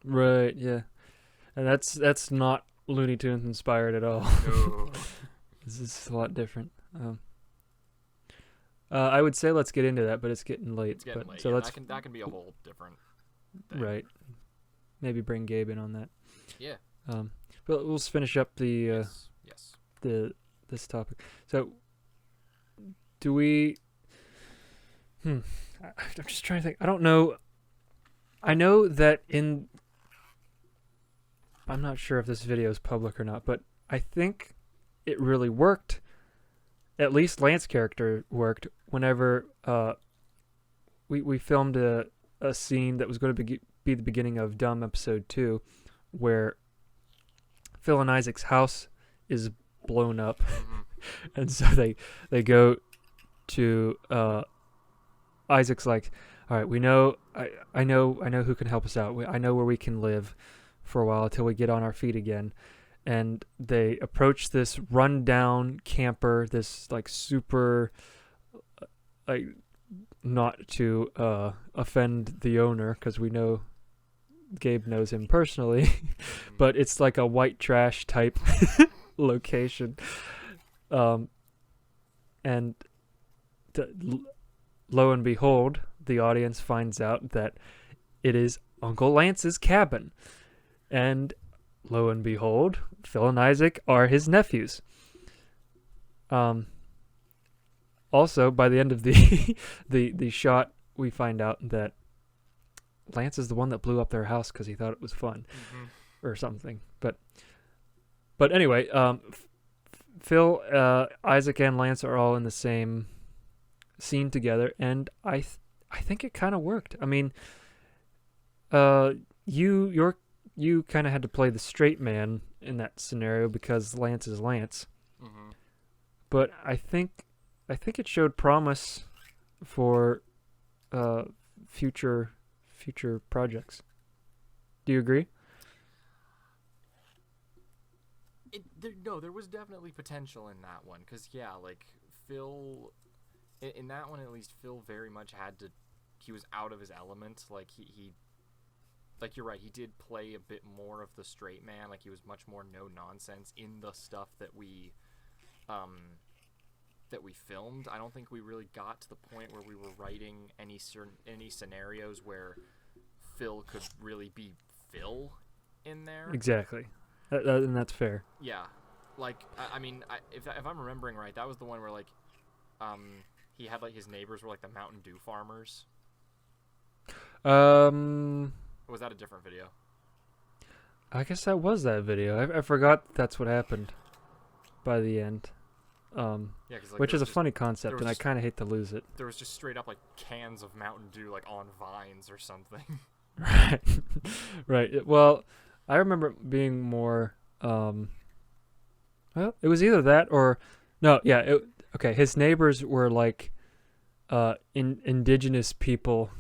Right. Yeah. And that's not Looney Tunes inspired at all. No. This is a lot different. I would say let's get into that, but it's getting late. It's getting late. So yeah, that can be a whole different thing. Right. Maybe bring Gabe in on that. Yeah. But we'll just finish up the yes. this topic. So, do we? I'm just trying to think. I don't know. I know that I'm not sure if this video is public or not, but I think it really worked. At least Lance's character worked whenever we filmed a scene that was going to be the beginning of Dumb episode 2, where Phil and Isaac's house is blown up, and so they go to Isaac's like, all right, we know I know who can help us out. I know where we can live for a while until we get on our feet again. And they approach this rundown camper, this like super, like, not to offend the owner, because we know Gabe knows him personally, but it's like a white trash type location. And lo and behold, the audience finds out that it is Uncle Lance's cabin. And lo and behold, Phil and Isaac are his nephews. also, by the end of the the shot, we find out that Lance is the one that blew up their house because he thought it was fun or something. But anyway, Phil, Isaac, and Lance are all in the same scene together, and I think it kind of worked. I mean, you kind of had to play the straight man in that scenario because Lance is Lance. Mm-hmm. But I think it showed promise for future projects. Do you agree? There was definitely potential in that one, because like Phil, in that one at least, Phil very much he was out of his element. Like he like, you're right, he did play a bit more of the straight man. Like, he was much more no nonsense in the stuff that we filmed. I don't think we really got to the point where we were writing any scenarios where Phil could really be Phil in there. Exactly. And that's fair. Yeah. Like, I mean, if I'm remembering right, that was the one where, like, he had, like, his neighbors were, like, the Mountain Dew farmers. Or was that a different video? I guess that was that video. I forgot that's what happened by the end. Yeah, 'cause, like, which is a funny concept, and I kind of hate to lose it. There was just straight up, like, cans of Mountain Dew, like, on vines or something. Right. Right. Well, I remember being more, well, it was either that or, no, yeah, okay, his neighbors were, like, indigenous people,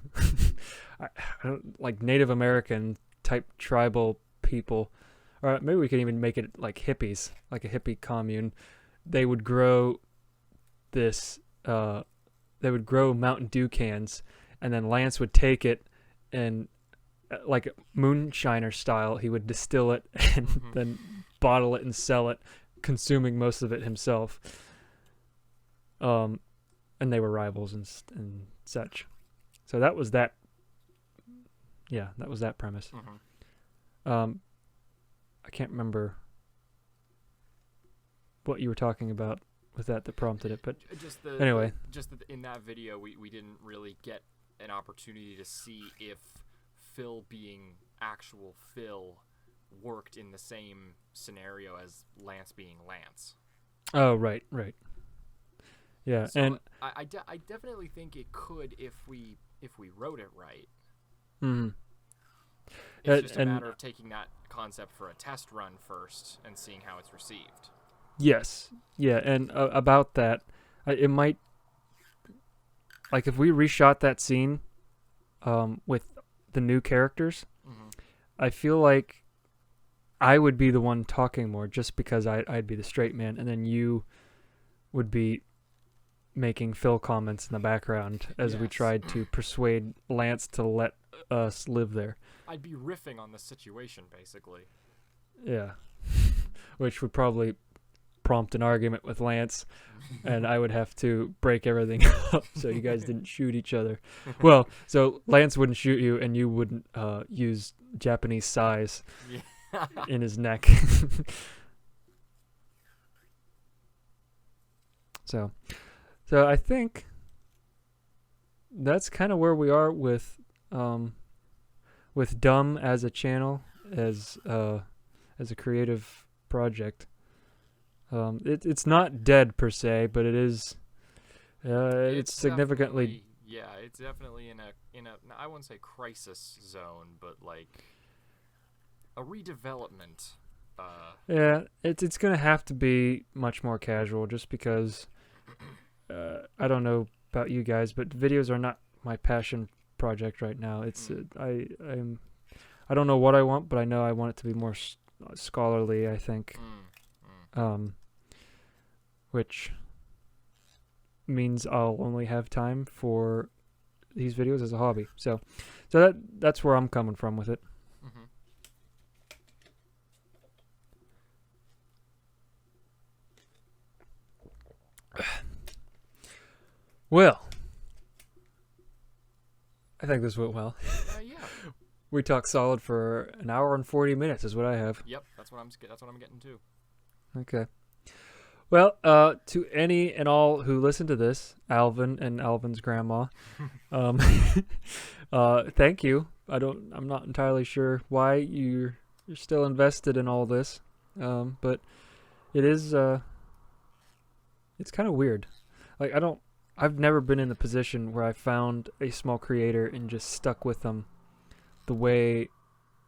I don't, like Native American type tribal people, or maybe we could even make it like hippies, like a hippie commune. They would grow this, they would grow Mountain Dew cans, and then Lance would take it and, like moonshiner style, he would distill it and then bottle it and sell it, consuming most of it himself. And they were rivals and such. So that was that. Yeah, that was that premise. I can't remember what you were talking about with that prompted it, but anyway. Just that in that video, we didn't really get an opportunity to see if Phil being actual Phil worked in the same scenario as Lance being Lance. Oh, right. Yeah, so and I definitely think it could if we wrote it right. Mm-hmm. It's just a matter of taking that concept for a test run first and seeing how it's received. Yes. Yeah, and about that, it might, like, if we reshot that scene with the new characters, I feel like I would be the one talking more just because I'd be the straight man, and then you would be making Phil comments in the background as we tried to persuade Lance to let us live there. I'd be riffing on the situation, basically. Yeah. Which would probably prompt an argument with Lance, and I would have to break everything up so you guys didn't shoot each other. Well, so Lance wouldn't shoot you, and you wouldn't use Japanese size in his neck. So I think that's kind of where we are with Dumb as a channel, as a creative project. It's not dead per se, but it is. It's significantly. Yeah, it's definitely in a I wouldn't say crisis zone, but like a redevelopment. Yeah, it's gonna have to be much more casual, just because. I don't know about you guys, but videos are not my passion project right now. It's I don't know what I want, but I know I want it to be more scholarly, I think. Which means I'll only have time for these videos as a hobby. So that's where I'm coming from with it. Well, I think this went well. Yeah. We talked solid for an hour and 40 minutes is what I have. Yep, that's what I'm getting to. Okay. Well, to any and all who listen to this, Alvin and Alvin's grandma, um, thank you. I'm not entirely sure why you're still invested in all this, but it is, it's kind of weird. Like, I've never been in the position where I found a small creator and just stuck with them the way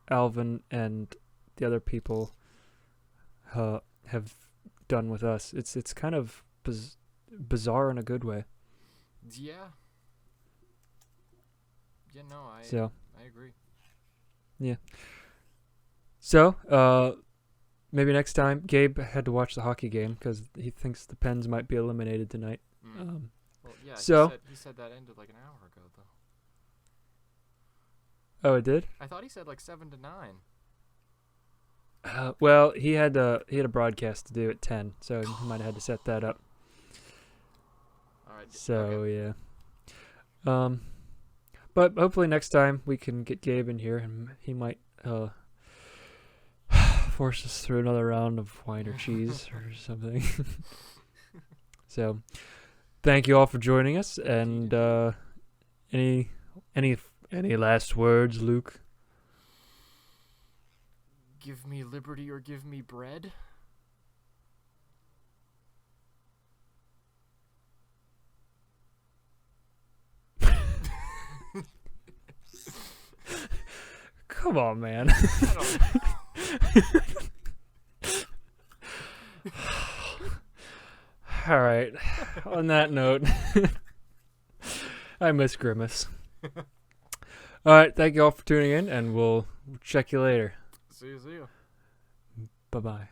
Alvin and the other people have done with us. It's kind of bizarre in a good way. Yeah. Yeah, no, I agree. Yeah. So, maybe next time, Gabe had to watch the hockey game because he thinks the Pens might be eliminated tonight. Well, yeah, so he said that ended like an hour ago, though. Oh, it did? I thought he said like 7-9. Well, he had a broadcast to do at 10, so he might have had to set that up. All right. So okay. yeah. But hopefully next time we can get Gabe in here, and he might force us through another round of wine or cheese or something. So, thank you all for joining us, and any last words, Luke? Give me liberty or give me bread. Come on, man. I don't know. All right. On that note, I miss Grimace. All right. Thank you all for tuning in, and we'll check you later. See you. Bye-bye.